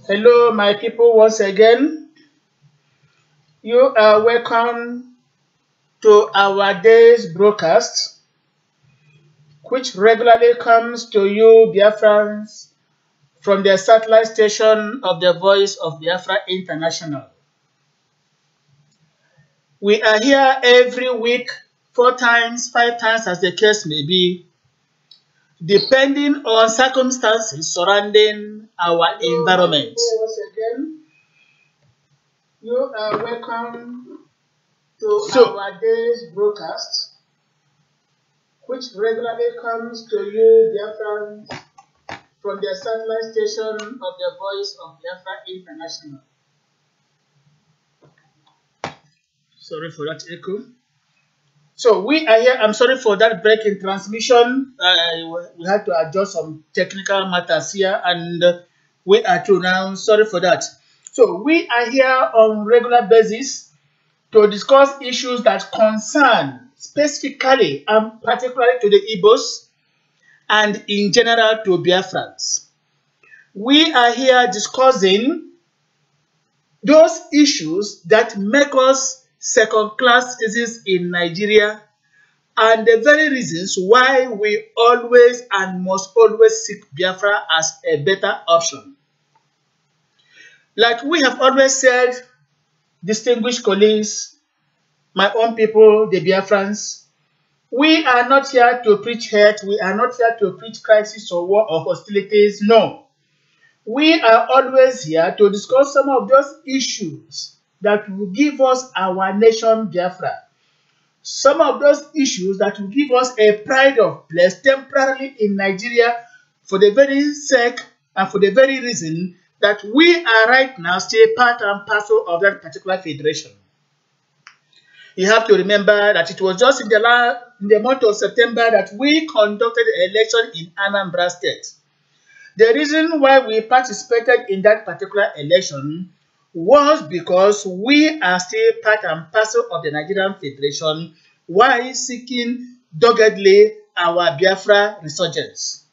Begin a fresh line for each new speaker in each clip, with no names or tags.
Hello, my people, once again. You are welcome to our day's broadcast, which regularly comes to you, Biafrans, from the satellite station of the Voice of Biafra International. We are here every week, 4 times, 5 times, as the case may be, depending on circumstances surrounding our environment. Once again, you are welcome to our day's broadcast, which regularly comes to you, Biafrans, from the satellite station of the Voice of Biafra International. Sorry for that echo. So we are here. I'm sorry for that break in transmission. We had to adjust some technical matters here, and we are through now. Sorry for that. So we are here on regular basis to discuss issues that concern specifically and particularly to the Igbos and in general to Biafrans. We are here discussing those issues that make us second-class citizens in Nigeria and the very reasons why we always and must always seek Biafra as a better option. Like we have always said, distinguished colleagues, my own people, the Biafrans, we are not here to preach hate. We are not here to preach crisis or war or hostilities. No. We are always here to discuss some of those issues that will give us our nation Biafra. Some of those issues that will give us a pride of place temporarily in Nigeria for the very sake and for the very reason that we are right now still part and parcel of that particular federation. You have to remember that it was just in the month of September that we conducted an election in Anambra State. The reason why we participated in that particular election was because we are still part and parcel of the Nigerian Federation while seeking doggedly our Biafra resurgence.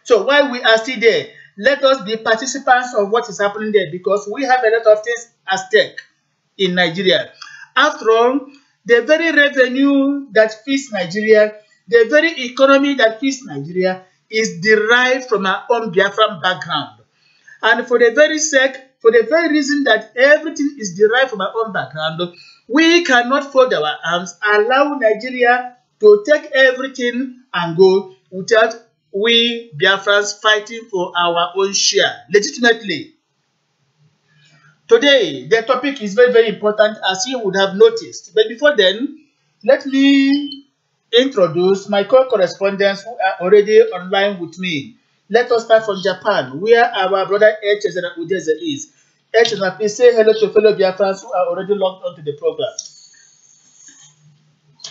So while we are still there, let us be participants of what is happening there because we have a lot of things at stake in Nigeria. After all, the very revenue that feeds Nigeria, the very economy that feeds Nigeria is derived from our own Biafran background. And for the very sake, for the very reason that everything is derived from our own background, we cannot fold our arms, allow Nigeria to take everything and go without we Biafrans fighting for our own share legitimately. Today, the topic is very, very important, as you would have noticed. But before then, let me introduce my co-correspondents who are already online with me. Let us start from Japan, where our brother Echezana Udeze is. Echezana, please say hello to fellow Biafrans who are already logged onto the program.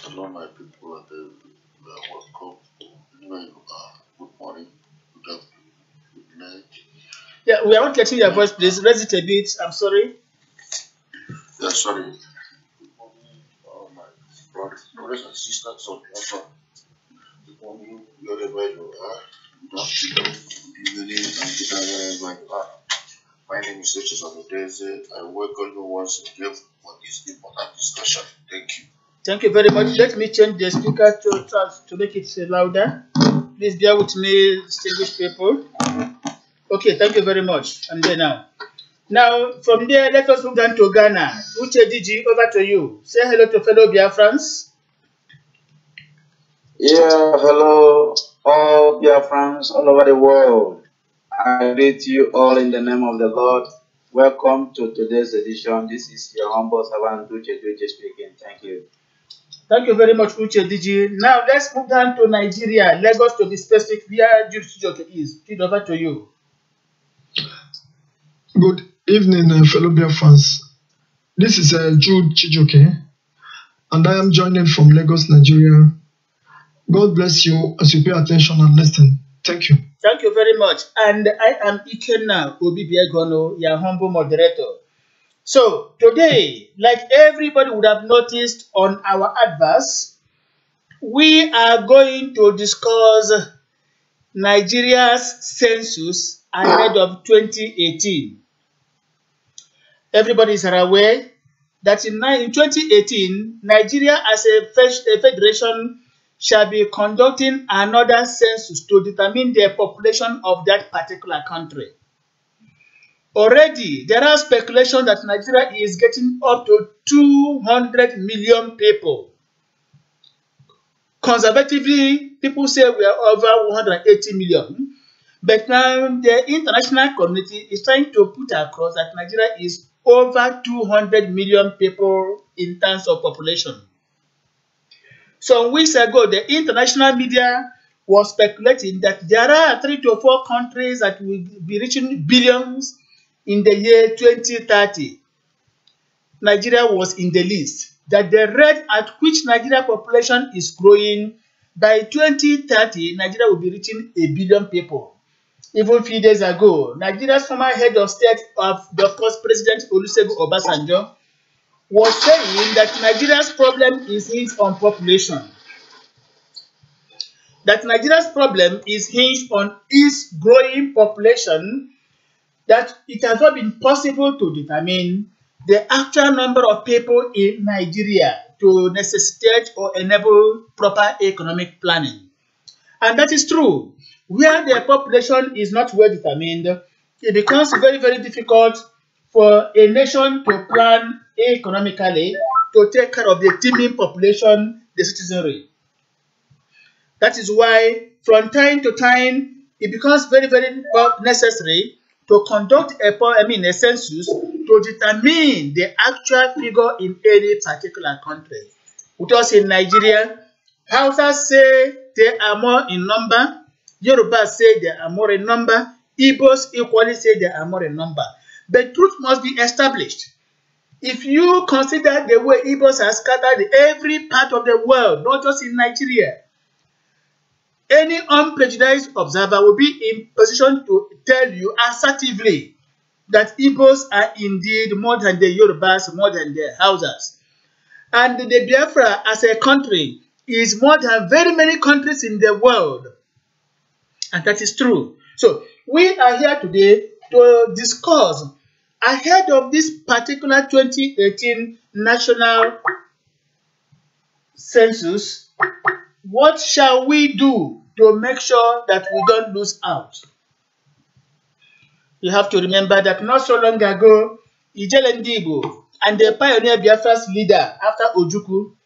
Hello, my people, and welcome. Anywhere you are, good morning, good afternoon, good night.
Yeah, we are not getting your voice, please. Raise it a bit. I'm sorry.
Yeah, sorry. Good morning, my brothers and sisters of Biafra. Good morning, wherever you are. Good afternoon, good evening, and good night, wherever you are. My name is Echezana Udeze. I welcome you once again for this important discussion. Thank you.
Thank you very much. Let me change the speaker to make it louder. Please bear with me, distinguished people. Okay, thank you very much. And then now from there, let us move down to Ghana. Uche Diji, over to you. Say hello to fellow Biafrans.
Yeah, hello, all Biafrans all over the world. I greet you all in the name of the Lord. Welcome to today's edition. This is your humble servant, Uche Diji speaking. Thank you.
Thank you very much, Uche Diji. Now let's move down to Nigeria, Lagos to be specific, where Jude Chijoke is. Jude, over to you.
Good evening, fellow Biafrans. This is Jude Chijoke, and I am joining from Lagos, Nigeria. God bless you as you pay attention and listen. Thank you.
Thank you very much. And I am Ikenna Obi Biegono, your humble moderator. So today, like everybody would have noticed on our adverts, we are going to discuss Nigeria's census ahead of 2018. Everybody is aware that in 2018, Nigeria as a federation shall be conducting another census to determine the population of that particular country. Already, there are speculation that Nigeria is getting up to 200 million people. Conservatively, people say we are over 180 million. But now the international community is trying to put across that Nigeria is over 200 million people in terms of population. Some weeks ago, the international media was speculating that there are 3 to 4 countries that will be reaching billions in the year 2030. Nigeria was in the list. That the rate at which Nigeria population is growing, by 2030, Nigeria will be reaching 1 billion people. Even a few days ago, Nigeria's former head of state of course, President Olusegun Obasanjo, was saying that Nigeria's problem is hinged on population. That Nigeria's problem is hinged on its growing population, that it has not been possible to determine the actual number of people in Nigeria to necessitate or enable proper economic planning. And that is true. Where the population is not well determined, it becomes very, very difficult for a nation to plan economically to take care of the teeming population, the citizenry. That is why from time to time, it becomes very, very necessary to conduct a census to determine the actual figure in any particular country. With us in Nigeria, Hausas say they are more in number, Yorubas say they are more in number, Igbos equally say they are more in number. The truth must be established. If you consider the way Igbos are scattered in every part of the world, not just in Nigeria, any unprejudiced observer will be in position to tell you assertively that Igbos are indeed more than the Yorubas, more than the Hausas. And the Biafra as a country is more than very many countries in the world. And that is true. So we are here today to discuss ahead of this particular 2018 national census, what shall we do to make sure that we don't lose out? You have to remember that not so long ago, Ijele Ndibo and the pioneer Biafra's leader after Ojukwu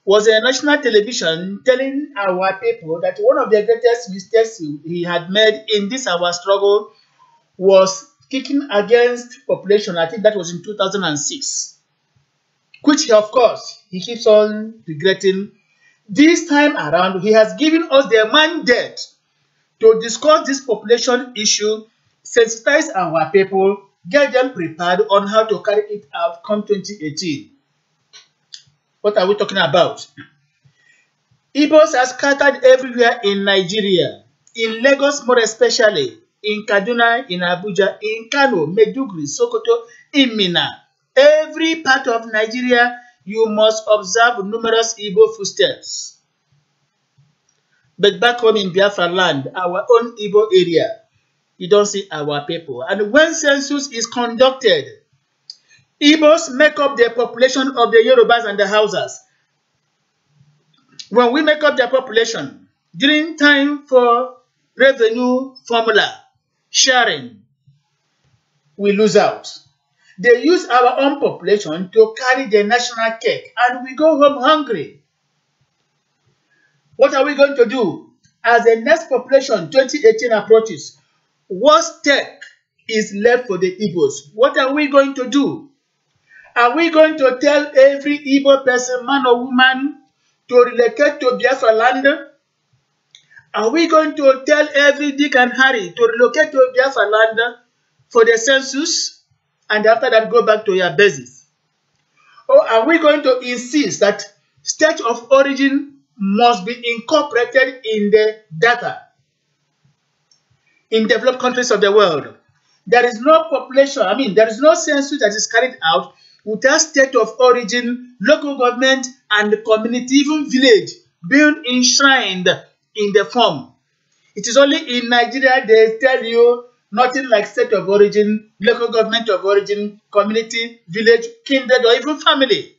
was on national television telling our people that one of the greatest mistakes he had made in this our struggle was kicking against population. I think that was in 2006, which of course he keeps on regretting. This time around, he has given us the mandate to discuss this population issue, sensitize our people, get them prepared on how to carry it out come 2018. What are we talking about? Igbos are scattered everywhere in Nigeria, in Lagos more especially, in Kaduna, in Abuja, in Kano, Maiduguri, Sokoto, in Minna. Every part of Nigeria, you must observe numerous Igbo footsteps. But back home in Biafra land, our own Igbo area, you don't see our people. And when census is conducted, Igbos make up the population of the Yorubas and the Hausas. When we make up their population, during time for revenue formula sharing, we lose out. They use our own population to carry the national cake, and we go home hungry. What are we going to do? As the next population 2018 approaches, what stake is left for the Igbos? What are we going to do? Are we going to tell every Igbo person, man or woman, to relocate to Biafra land? Are we going to tell every Dick and Harry to relocate to Biafra land for the census and after that go back to your bases? Or are we going to insist that state of origin must be incorporated in the data in developed countries of the world? There is no population, there is no census that is carried out without state of origin, local government, and community, even village, being enshrined in the form. It is only in Nigeria they tell you Nothing like state of origin, local government of origin, community, village, kindred, or even family.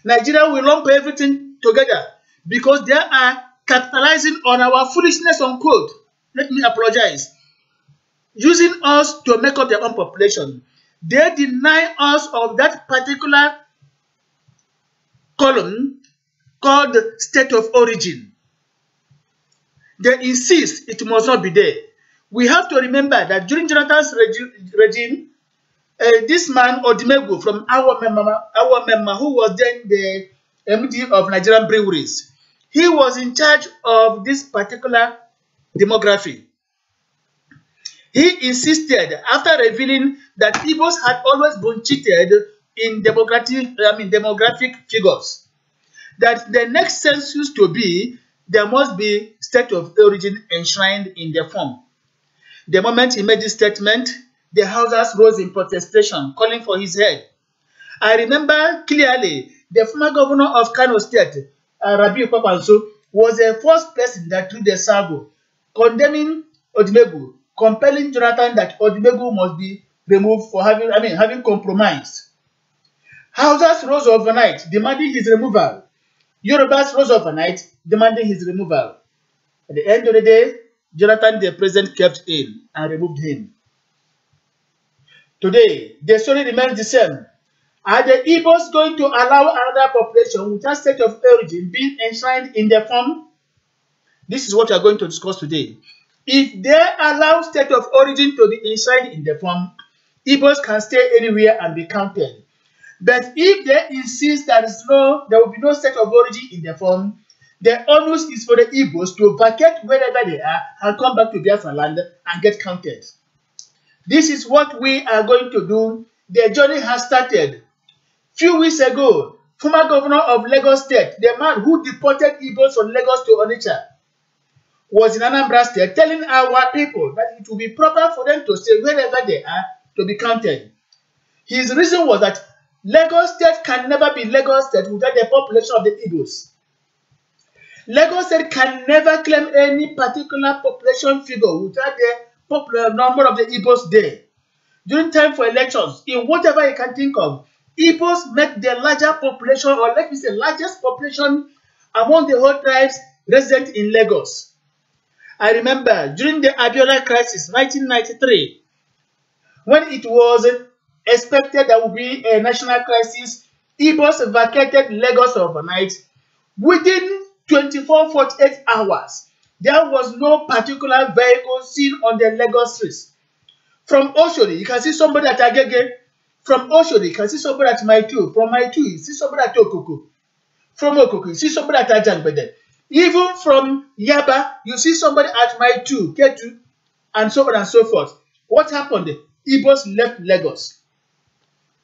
Nigeria will lump everything together because they are capitalizing on our foolishness, unquote. Let me apologize. Using us to make up their own population. They deny us of that particular column called state of origin. They insist it must not be there. We have to remember that during Jonathan's regime, this man Odimegu from Awamema, who was then the MD of Nigerian breweries, he was in charge of this particular demography. He insisted, after revealing that Igbos had always been cheated in demographic figures, that the next census to be, there must be state of origin enshrined in the form. The moment he made this statement, the Hausas rose in protestation, calling for his head. I remember clearly the former governor of Kano State, Rabiu Kwankwaso, was the first person that threw the sago, condemning Odimegu, compelling Jonathan that Odimegu must be removed for having compromised. Hausas rose overnight, demanding his removal. Yorubas rose overnight, demanding his removal. At the end of the day, Jonathan, the president, kept in and removed him. Today, the story remains the same. Are the Igbos going to allow another population without state of origin being enshrined in their form? This is what we are going to discuss today. If they allow state of origin to be enshrined in the form, Igbos can stay anywhere and be counted. But if they insist that there will be no state of origin in the form, the onus is for the Igbos to vacate wherever they are and come back to Biafra land and get counted. This is what we are going to do. The journey has started. Few weeks ago, former governor of Lagos State, the man who deported Igbos from Lagos to Onitsha, was in Anambra State telling our people that it will be proper for them to stay wherever they are to be counted. His reason was that Lagos State can never be Lagos State without the population of the Igbos. Lagos State can never claim any particular population figure without the popular number of the Igbos there. During time for elections, in whatever you can think of, Igbos make the larger population, or let me say largest population among the whole tribes resident in Lagos. I remember during the Abiola crisis, 1993, when it was expected there would be a national crisis, Igbos vacated Lagos overnight. Within 24-48 hours, there was no particular vehicle seen on the Lagos streets. From Oshodi, you can see somebody at Agege. From Oshodi, you can see somebody at Maitu. From Maitu, you see somebody at Okoko. From Okoko, you see somebody at Ajangbede. Even from Yaba, you see somebody at Maitu, Ketu, and so on and so forth. What happened? Igbos left Lagos,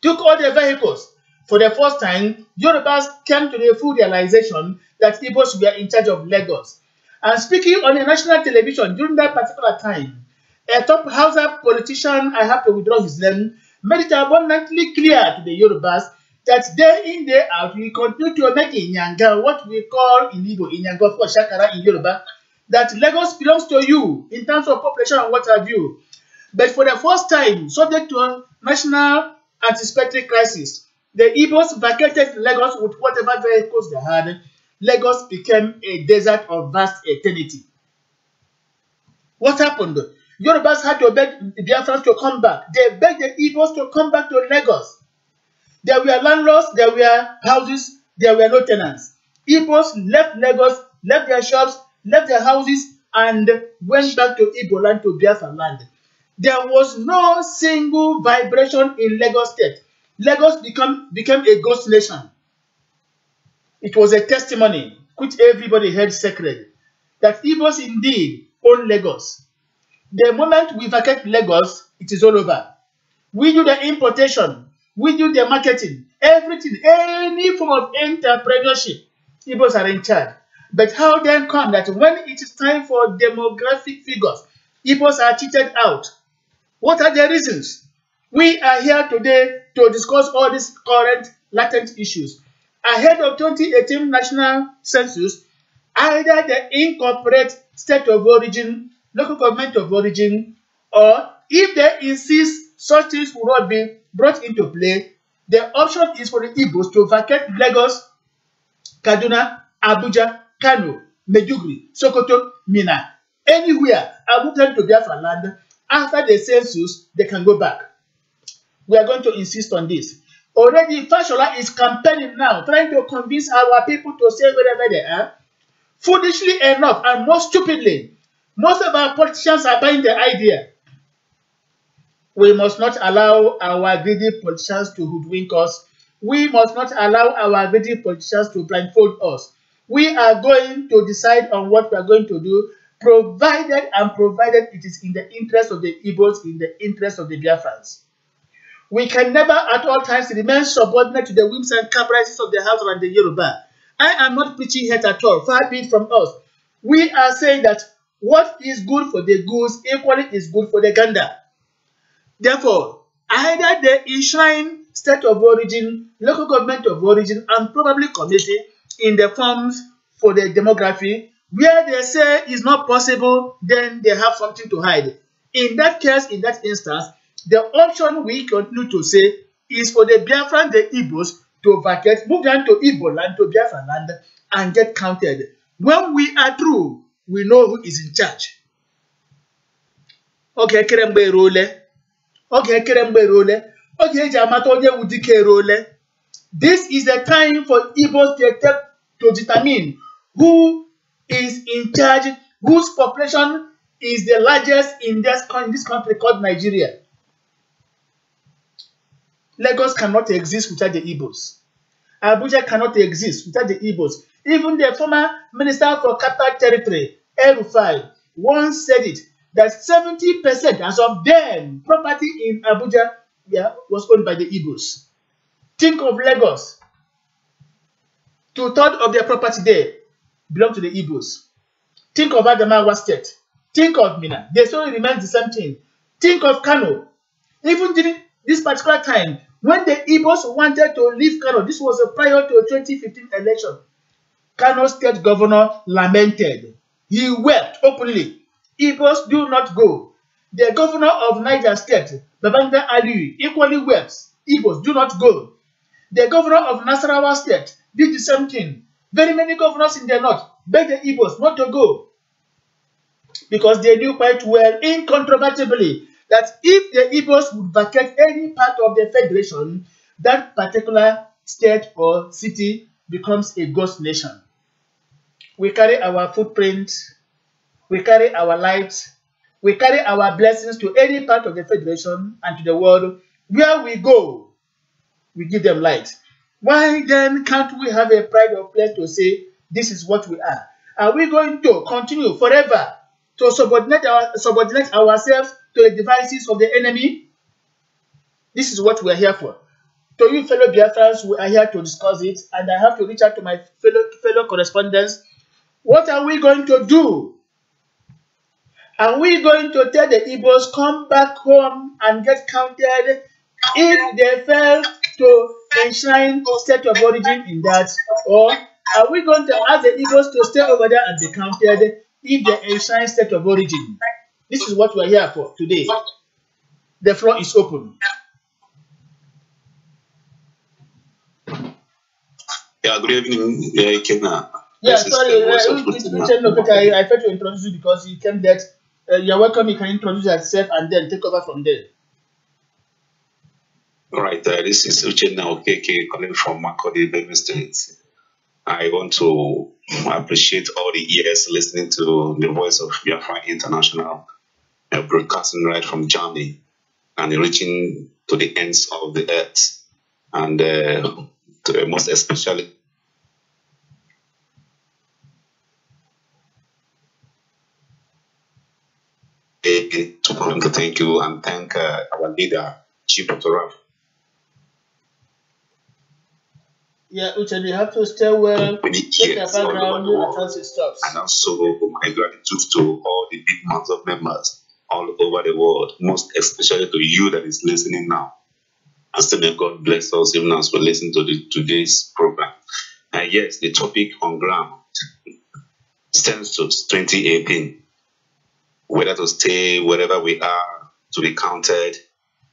took all the vehicles. For the first time, Yorubas came to the full realization that Igbos were in charge of Lagos. And speaking on the national television during that particular time, a top Hausa politician, I have to withdraw his name, made it abundantly clear to the Yorubas that day in, day out, we continue to make Inyanga, what we call in Igbo, Inyanga for Shakara in Yoruba, that Lagos belongs to you in terms of population and what have you. But for the first time, subject to a national anticipatory crisis, the Igbos vacated Lagos with whatever vehicles they had. Lagos became a desert of vast eternity. What happened? Yorubas had to beg the Biafrans to come back. They begged the Igbos to come back to Lagos. There were landlords, there were houses, there were no tenants. Igbos left Lagos, left their shops, left their houses, and went back to Igbo land, to Biafra land. There was no single vibration in Lagos State. Lagos became a ghost nation. It was a testimony which everybody held sacred, that Igbos indeed own Lagos. The moment we vacate Lagos, it is all over. We do the importation, we do the marketing, everything, any form of entrepreneurship, Igbos are in charge. But how then come that when it is time for demographic figures, Igbos are cheated out? What are the reasons? We are here today to discuss all these current latent issues. Ahead of 2018 national census, either the incorporate state of origin, local government of origin, or if they insist such things will not be brought into play, the option is for the Igbos to vacate Lagos, Kaduna, Abuja, Kano, Maiduguri, Sokoto, Minna, anywhere, and move them to Biafra land. After the census, they can go back. We are going to insist on this. Already, Fashola is campaigning now, trying to convince our people to stay wherever they are. Foolishly enough, and more stupidly, most of our politicians are buying the idea. We must not allow our greedy politicians to hoodwink us. We must not allow our greedy politicians to blindfold us. We are going to decide on what we are going to do, provided it is in the interest of the Igbos, in the interest of the Biafrans. We can never at all times remain subordinate to the whims and caprices of the House and the Yoruba. I am not preaching hate at all, far be it from us. We are saying that what is good for the goose equally is good for the gander. Therefore, either they enshrine state of origin, local government of origin, and probably community in the forms for the demography, where they say is not possible, then they have something to hide. In that case, in that instance, the option we continue to say is for the Biafran, the Igbos, to vacate, move down to Igbo land, to Biafra land, and get counted. When we are through, we know who is in charge. Okay, Kerembe Role. Okay, Kerembe Role. Okay, Jamatoje Udike Role. This is the time for Igbos to determine who is in charge, whose population is the largest in this country called Nigeria. Lagos cannot exist without the Igbos. Abuja cannot exist without the Igbos. Even the former Minister for Capital Territory, El-Rufai, once said it, that 70% as of then, property in Abuja was owned by the Igbos. Think of Lagos. 2/3 of their property there belong to the Igbos. Think of Adamawa State. Think of Minna. The story remains the same thing. Think of Kano. Even during this particular time, when the Igbos wanted to leave Kano, this was prior to a 2015 election, Kano State Governor lamented. He wept openly. Igbos do not go. The governor of Niger State, Babangida Aliyu, equally wept. Igbos do not go. The governor of Nasarawa State did the same thing. Very many governors in the north begged the Igbos not to go, because they knew quite well, incontrovertibly, that if the Igbos would vacate any part of the federation, that particular state or city becomes a ghost nation. We carry our footprint, we carry our lives, we carry our blessings to any part of the federation and to the world. Where we go, we give them light. Why then can't we have a pride of place to say, this is what we are? Are we going to continue forever to subordinate ourselves to the devices of the enemy? This is what we are here for. To you fellow Biafrans, we are here to discuss it, and I have to reach out to my fellow correspondents. What are we going to do? Are we going to tell the Igbos, come back home and get counted if they fail to enshrine state of origin in that? Or are we going to ask the Igbos to stay over there and be counted if they enshrine state of origin? This is what we are here for today. The floor is open.
Yeah, good evening, Kena.
Yeah, sorry, I failed to introduce you because you came late. You're welcome. You can introduce yourself and then take over from there.
All right, this is Uchenna Okeke calling from Makodi, Benue State. I want to appreciate all the ears listening to the voice of Biafra International, broadcasting right from Germany and reaching to the ends of the earth, and most especially to thank you and thank our leader, Chief Dr. Raf.
Yeah, Uche, you have to stay well. Take your background until it stops.
And also my gratitude to all the bim-massob members all over the world, most especially to you that is listening now. And so may God bless us even as we listen to today's program. Yes, the topic on ground, census 2018, whether to stay wherever we are to be counted,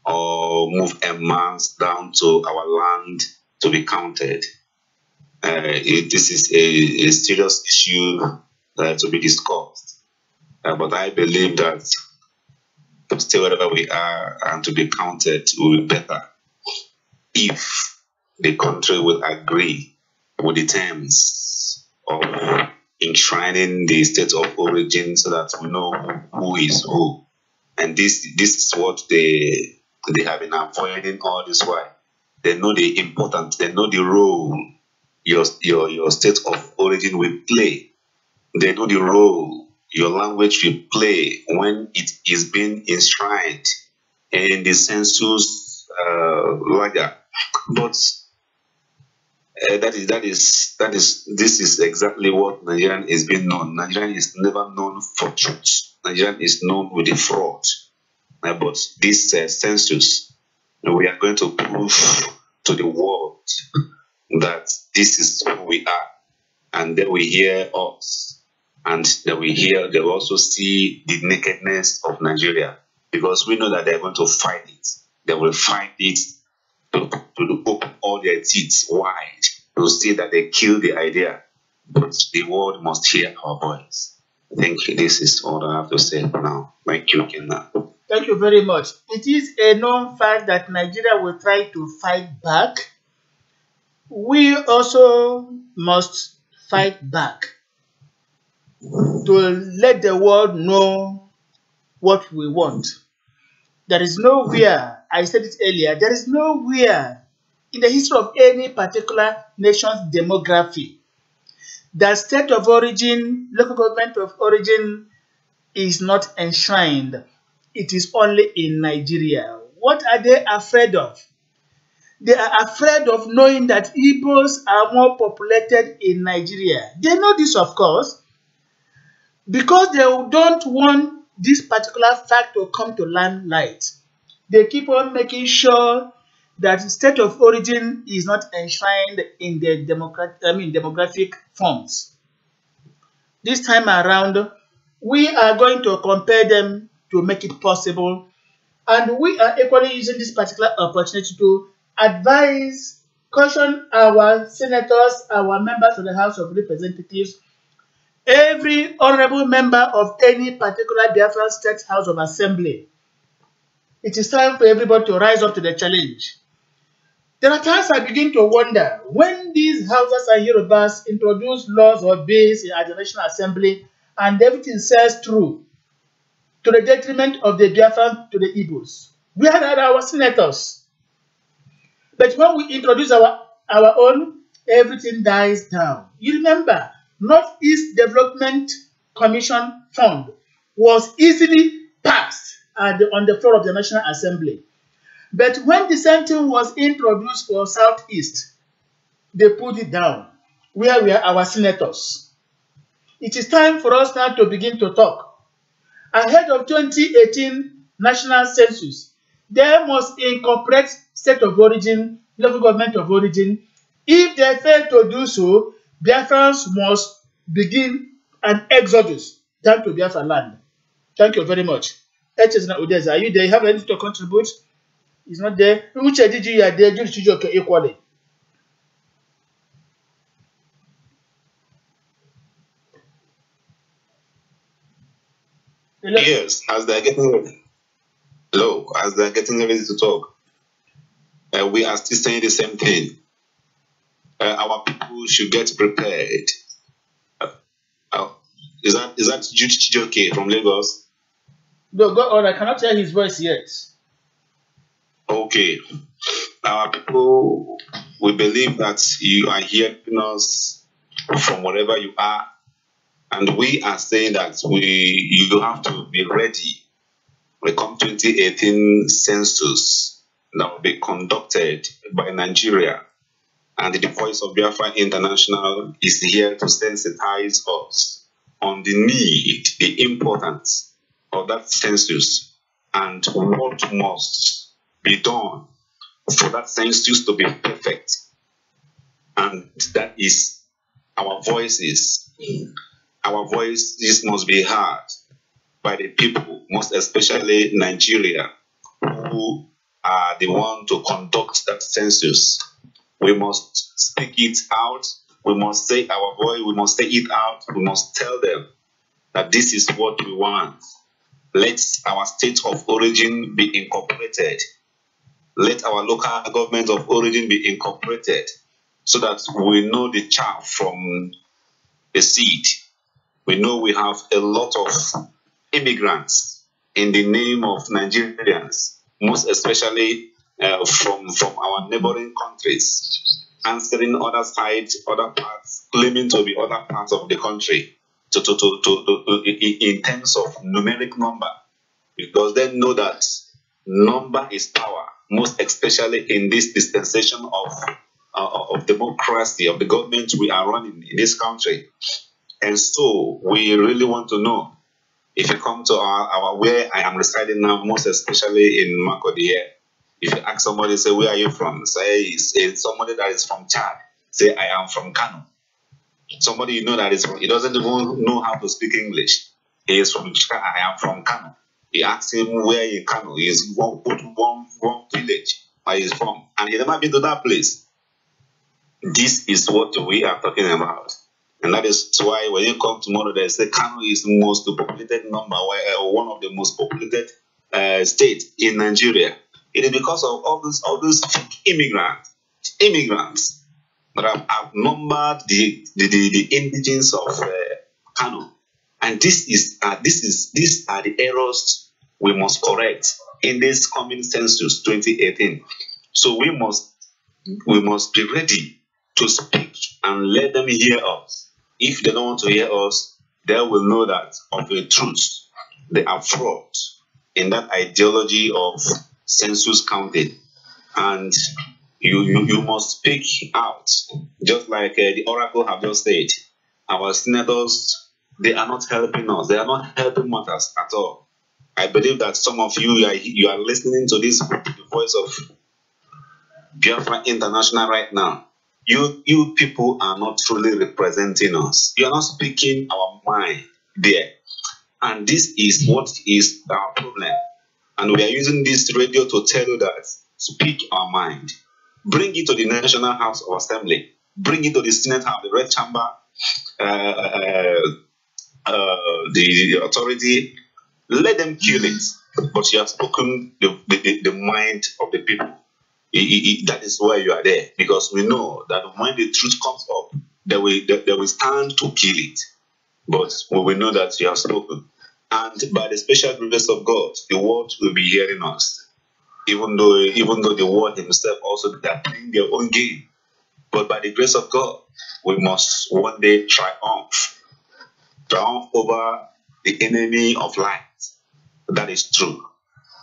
or move a mass down to our land to be counted. This is a serious issue to be discussed. But I believe that to stay wherever we are and to be counted will be better if the country will agree with the terms of enshrining the state of origin so that we know who is who. And this is what they have been avoiding all this while. They know the importance, they know the role your state of origin will play. They know the role your language will play when it is being enshrined in the census ledger. But this is exactly what Nigerian is being known. Nigerian is never known for truth. Nigerian is known with the fraud. But this census, we are going to prove to the world that this is who we are, and then we hear us, and then they will also see the nakedness of Nigeria, because we know that they are going to fight it. They will fight it to open all their teeth wide to see that they kill the idea. But the world must hear our voice. Thank you. This is all I have to say for now. Thank you, Kenna.
Thank you very much. It is a known fact that Nigeria will try to fight back. We also must fight back to let the world know what we want. There is nowhere, I said it earlier, there is nowhere in the history of any particular nation's demography that state of origin, local government of origin is not enshrined. It is only in Nigeria. What are they afraid of? They are afraid of knowing that Igbos are more populated in Nigeria. They know this, of course, because they don't want this particular fact to come to limelight. They keep on making sure that state of origin is not enshrined in the demographic forms. This time around, we are going to compare them to make it possible, and we are equally using this particular opportunity to advise, caution our senators, our members of the House of Representatives, every honorable member of any particular Biafra State House of Assembly. It is time for everybody to rise up to the challenge. There are times I begin to wonder, when these Hausas and Yorubas introduce laws or bills at the National Assembly and everything says true, to the detriment of the Biafran, to the Igbos, where are our senators? But when we introduce our own, everything dies down. You remember, Northeast Development Commission Fund was easily passed on the floor of the National Assembly. But when the same thing was introduced for Southeast, they put it down. Where were our senators? It is time for us now to begin to talk. Ahead of 2018 national census, they must incorporate state of origin, local government of origin. If they fail to do so, Biafrans must begin an exodus down to Biafra land. Thank you very much. Echezina Udeza, are you there? You have anything to contribute? He's not there. Which did you are there? Equally.
Yes, as they're getting ready. Hello, as they're getting ready to talk, we are still saying the same thing. Our people should get prepared. Is that Jude Chijoke from Lagos?
No, go on. I cannot hear his voice yet.
Okay. Our people, we believe that you are hearing us from wherever you are, and we are saying that you have to be ready. We come 2018 census that will be conducted by Nigeria, and the Voice of Biafra International is here to sensitize us on the need, the importance of that census, and what must be done for that census to be perfect. And that is our voices. Our voices must be heard. by the people, most especially Nigeria, who are the one to conduct that census. We must speak it out. We must say our voice. We must say it out. We must tell them that this is what we want. Let our state of origin be incorporated. Let our local government of origin be incorporated so that we know the chaff from the seed. We know we have a lot of immigrants in the name of Nigerians, most especially from our neighboring countries, answering other sides, other parts, claiming to be other parts of the country in terms of numeric number, because they know that number is power, most especially in this dispensation of democracy, of the government we are running in this country. And so we really want to know, if you come to our where I am residing now, most especially in Makurdi here, if you ask somebody, say, where are you from? Say, it's somebody that is from Chad. Say, I am from Kano. Somebody you know that is from, he doesn't even know how to speak English. He is from Chad. I am from Kano. He asks him where in Kano. He is one village where he is from. And he never been to that place. This is what we are talking about. And that is why when you come tomorrow, they say Kano is the most populated number, one of the most populated states in Nigeria. It is because of all these immigrants that have outnumbered the indigenes of Kano. And these are the errors we must correct in this coming census 2018. So we must be ready to speak and let them hear us. If they don't want to hear us, they will know that of a truth they are fraud in that ideology of census counting. And you must speak out, just like the oracle have just said. Our senators, they are not helping us. They are not helping matters at all. I believe that some of you are listening to this, the voice of Biafra International right now. You people are not truly representing us. You are not speaking our mind there. And this is what is our problem. And we are using this radio to tell you that speak our mind. Bring it to the National House of Assembly. Bring it to the Senate House, the Red Chamber, the authority. Let them kill it. But you have spoken the mind of the people. That is why you are there, because we know that when the truth comes up, they will stand to kill it. But we will know that you have spoken, and by the special grace of God, the world will be hearing us. Even though the world himself also, they are playing their own game, but by the grace of God, we must one day triumph over the enemy of light. That is true,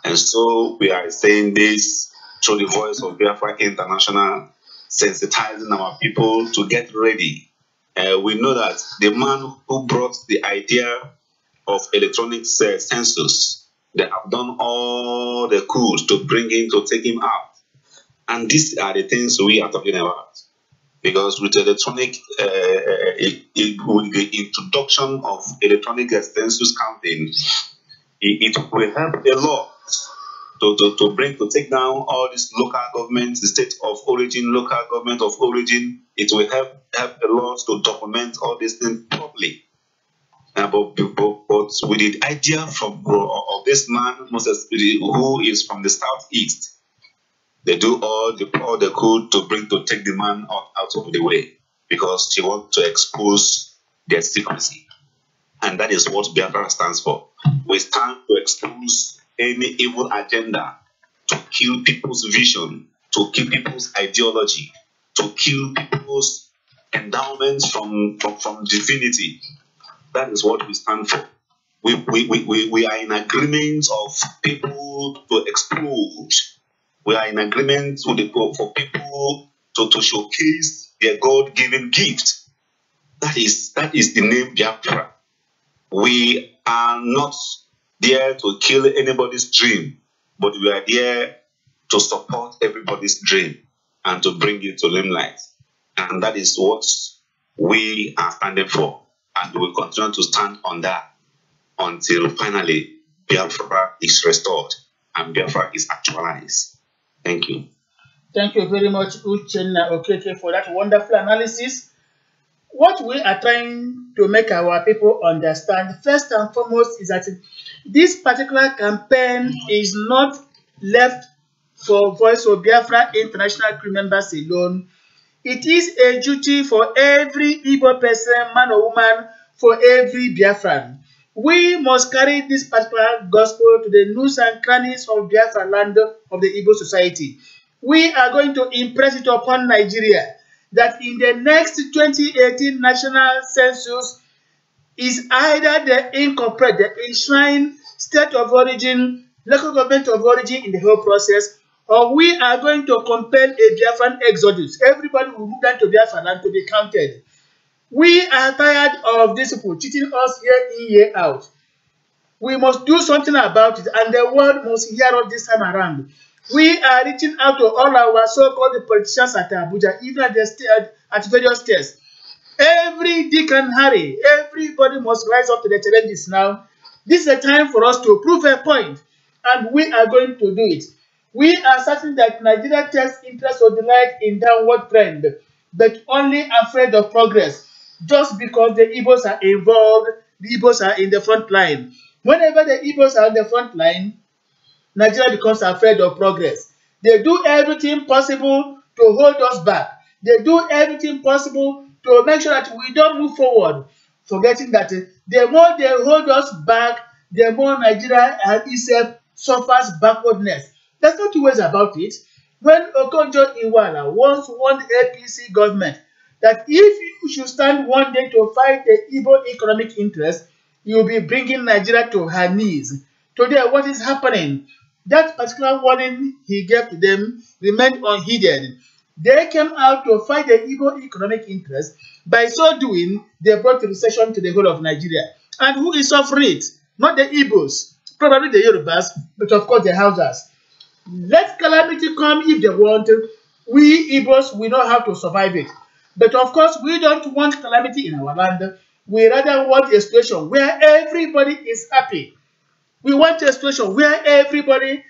and so we are saying this through the voice of Biafra International, sensitizing our people to get ready. We know that the man who brought the idea of electronic census, they have done all they could to bring him, to take him out. And these are the things we are talking about. Because with electronic, with the introduction of electronic census counting, it will help a lot to take down all these local governments, the state of origin, local government of origin. It will help a lot to document all these things properly. But with the idea of this man, who is from the southeast, they do all they could to take the man out of the way, because they want to expose their secrecy. And that is what Biafra stands for. We stand to expose any evil agenda, to kill people's vision, to kill people's ideology, to kill people's endowments from divinity. That is what we stand for. We are in agreement of people to explode. We are in agreement for people to showcase their God-given gift. That is the name Biafra. We are not there to kill anybody's dream, but we are there to support everybody's dream and to bring it to limelight. And that is what we are standing for, and we will continue to stand on that. until finally Biafra is restored and Biafra is actualized. Thank you.
Thank you very much, Uchenna Okeke, for that wonderful analysis. What we are trying to make our people understand, first and foremost, is that this particular campaign is not left for Voice of Biafra international crew members alone. It is a duty for every Igbo person, man or woman, for every Biafran. We must carry this particular gospel to the nooks and crannies of Biafra land of the Igbo society. We are going to impress it upon Nigeria that in the next 2018 national census is either the incorporate, the enshrine state of origin, local government of origin in the whole process, or we are going to compel a Biafran exodus. Everybody will move down to Biafra land to be counted. We are tired of these people cheating us year in, year out. We must do something about it, and the world must hear us this time around. We are reaching out to all our so-called politicians at Abuja, even at various states. Every Dick and Harry, everybody must rise up to the challenges now. This is a time for us to prove a point, and we are going to do it. We are certain that Nigeria takes interest or delight in downward trend, but only afraid of progress, just because the Igbos are involved, the Igbos are in the front line. Whenever the Igbos are in the front line, Nigeria becomes afraid of progress. They do everything possible to hold us back. They do everything possible to make sure that we don't move forward, forgetting that the more they hold us back, the more Nigeria itself suffers backwardness. There's no two ways about it. When Okonjo-Iweala once warned APC government that if you should stand one day to fight the Igbo economic interest, you will be bringing Nigeria to her knees. Today, what is happening? That particular warning he gave to them remained unheeded. They came out to fight the Igbo economic interest. By so doing, they brought recession to the whole of Nigeria. And who is suffering it? Not the Igbos, probably the Yorubas, but of course the Hausas. Let calamity come if they want. We Igbos, we know how to survive it. But of course, we don't want calamity in our land. We rather want a situation where everybody is happy. We want a situation where everybody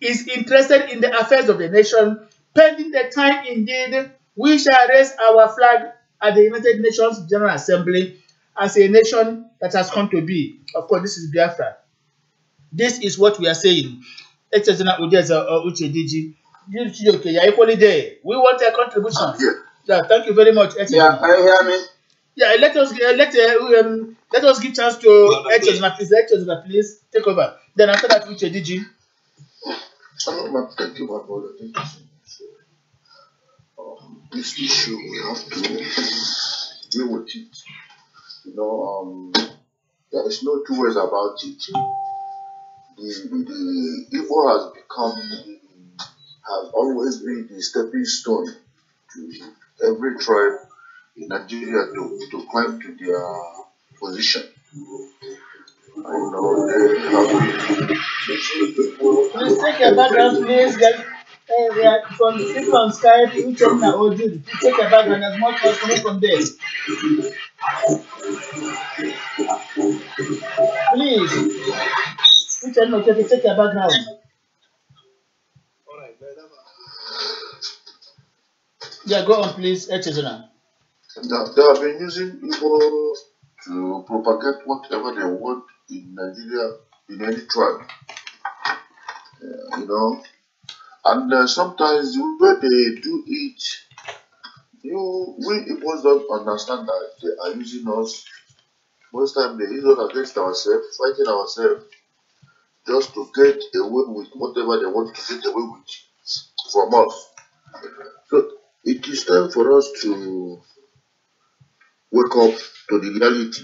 is interested in the affairs of the nation. Pending the time, indeed, we shall raise our flag at the United Nations General Assembly as a nation that has come to be. Of course, this is Biafra. This is what we are saying. Uchediji, you're equally there. We want a contribution. Yeah, thank you very much.
Yeah, can you hear me?
Yeah, let us give chance to Echezona, please take over. Then after that, Uchediji.
Thank you, my brother. Thank you so much. This issue, we have to deal with it. You know, there is no two ways about it. The Igbo has always been the stepping stone to every tribe in Nigeria to climb to their position. I know they have been.
Please take your background, please. From the people on Skype, Uchenna or Jude, please take your background. There's more calls coming from there. Please, Uchenna, take your background. Yeah, go on, please, Echezona.
They have been using Igbo to propagate whatever they want in Nigeria, in any tribe. You know, and sometimes the way they do it, we Igbos don't understand that they are using us. Most time they use us against ourselves, fighting ourselves, just to get away with whatever they want to get away with from us. So it is time for us to wake up to the reality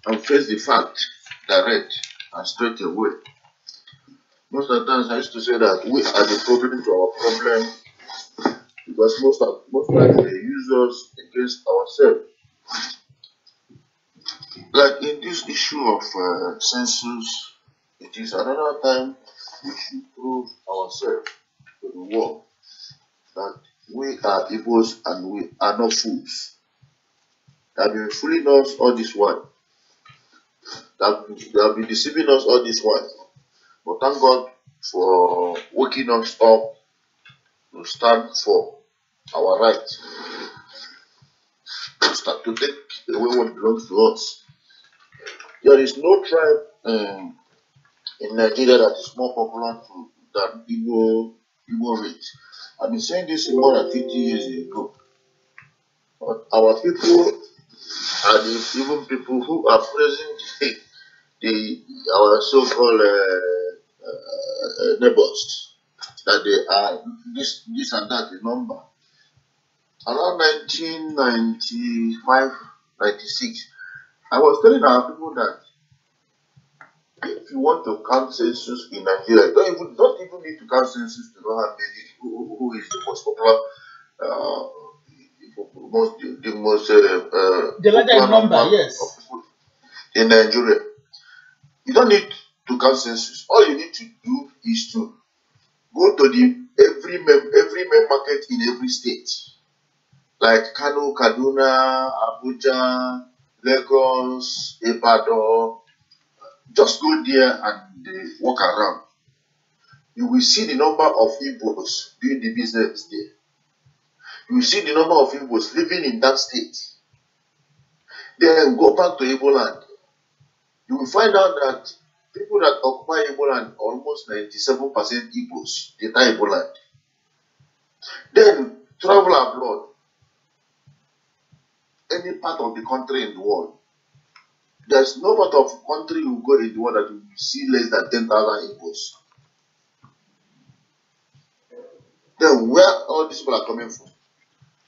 and face the fact direct and straight away. Most of the times I used to say that we are the problem to our problem, because most times they use us against ourselves. Like in this issue of census, it is another time we should prove ourselves to the world that we are Igbos and we are not fools. They have been fooling us all this while. They'll be deceiving us all this while. But thank God for waking us up to stand for our right, to start to take away what belongs to us. There is no tribe in Nigeria that is more popular than Igbo race. I've been saying this more than 50 years ago. But our people are even people who are praising our so-called neighbors, that they are this and that the number. Around 1995, 96, I was telling our people that if you want to count census in Nigeria, you don't even need to count census to know how many who is the most popular,
the larger number, yes,
of people in Nigeria. You don't need to count census. All you need to do is to go to every main market in every state, like Kano, Kaduna, Abuja, Lagos, Ibadan. Just go there and walk around. You will see the number of Igbos doing the business there. You will see the number of Igbos living in that state. Then go back to Igbo land. You will find out that people that occupy Igbo land, almost 97% Igbos, the entire Igbo land. Then travel abroad, any part of the country in the world. There's no part of country you go in the world that you will see less than 10,000 Igbos. Then where all these people are coming from?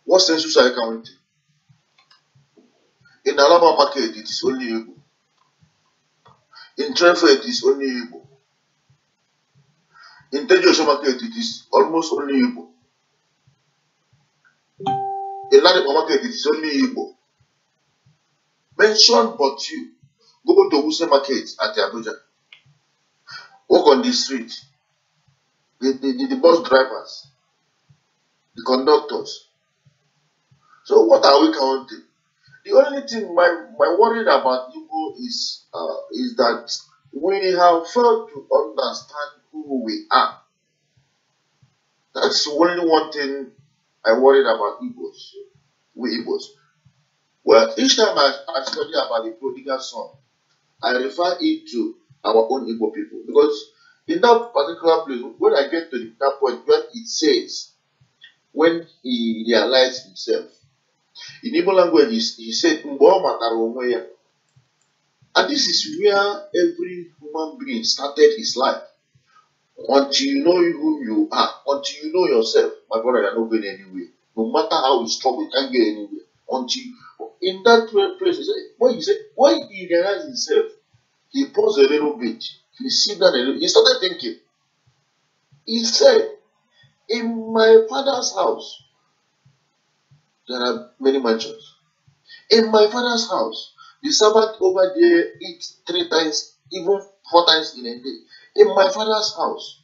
What census are you counting? In Alaba market, it is only Igbo. In Trenford, it is only Igbo. In Tejosho market, it is almost only Igbo. In Ladipo market, it is only Igbo. Mention but few. Go to Wuse market at Abuja. Walk on the street. The bus drivers, the conductors. So what are we counting? The only thing my worry about Igbo is that we have failed to understand who we are. That's only one thing I worried about Igbos. We Igbos. Well, each time I study about the prodigal son, I refer it to our own Igbo people, because in that particular place, when I get to that point where it says, when he realized himself, in Igbo language, he said, and this is where every human being started his life. Until you know who you are, until you know yourself, my brother, you're not going anywhere. No matter how you struggle, you can't get anywhere. Until in that place, when he realized himself, he paused a little bit. He sit down a little. He started thinking. He said, in my father's house, there are many mansions. In my father's house, the servant over there eats 3 times, even 4 times in a day. In my father's house,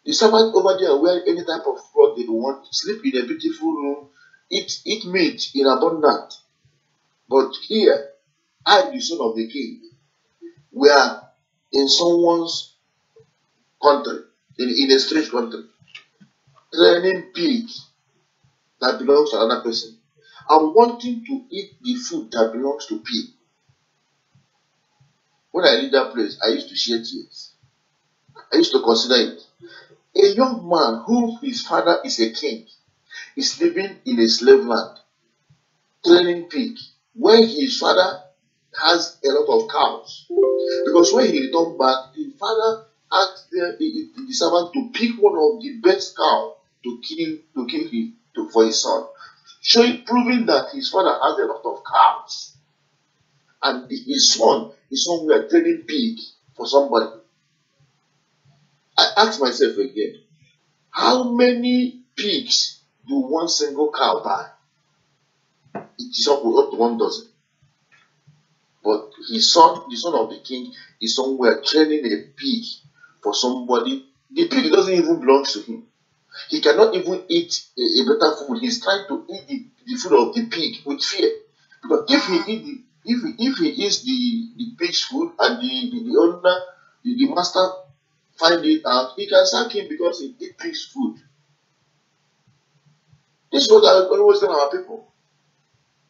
the servant over there wear any type of cloth they want, sleep in a beautiful room, eat meat in abundance. But here, I, the son of the king, we are in someone's country, in a strange country, training pig that belongs to another person. I'm wanting to eat the food that belongs to pig. When I leave that place, I used to shed tears. I used to consider it. A young man whose his father is a king is living in a slave land, training pig, when his father has a lot of cows. Because when he returned back, the father asked the servant to pick one of the best cows to kill him for his son, proving that his father has a lot of cows. And his son is somewhere training pig for somebody. I asked myself again, how many pigs do one single cow buy? It is up to 1 dozen. But his son, the son of the king, is somewhere training a pig for somebody. The pig doesn't even belong to him. He cannot even eat a better food. He's trying to eat the food of the pig with fear. Because if he eat If he eats the pig's food and the owner, the master find it out, he can sack him because he eat pig's food. This is what I always tell our people.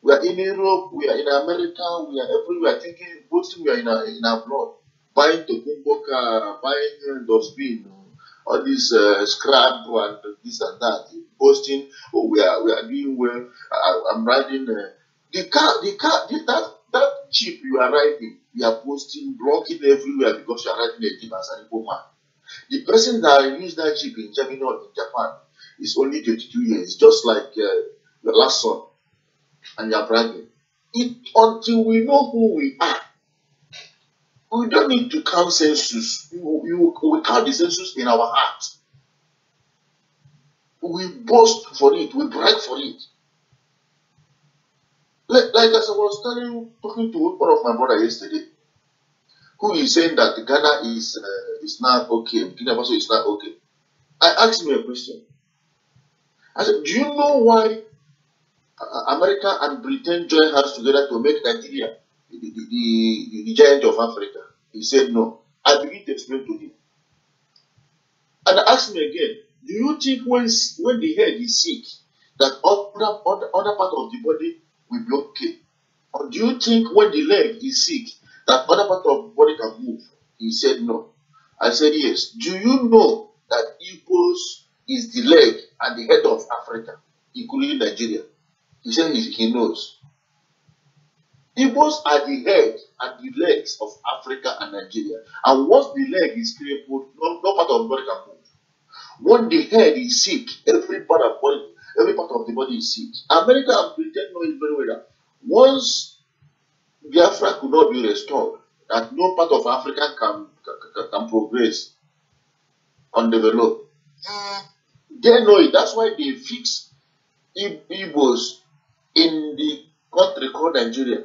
We are in Europe, we are in America, we are everywhere thinking, boasting we are in abroad, buying Tokumbo car, buying dustbin, all this scrap and this and that, boasting, oh we are doing well. I'm riding the car, that jeep you are riding, you are posting, blocking everywhere because you are riding a jeep as an Igbo man. The person that used that jeep in Germany or in Japan is only 22 years, just like your last son, and you are bragging. Until we know who we are, we don't need to count census. We count the census in our heart. We boast for it, we brag for it. Like as I was talking to one of my brother yesterday, who is saying that Ghana is not okay, Burkina Faso is not okay. I asked him a question. I said, do you know why America and Britain join hands together to make Nigeria the giant of Africa? He said no. I began to explain to him. And I asked him again, do you think when the head is sick, that other part of the body will be okay? Or do you think when the leg is sick, that other part of the body can move? He said no. I said yes. Do you know that Igbos is the leg and the head of Africa, including Nigeria? He said he knows. Igbos are the head and the legs of Africa and Nigeria. And once the leg is crippled, no part of the body can move. When the head is sick, every part of the body is sick. America and Britain know it very well that once Biafra could not be restored, that no part of Africa can progress and develop. They know it. That's why they fix Igbos in the country called Nigeria,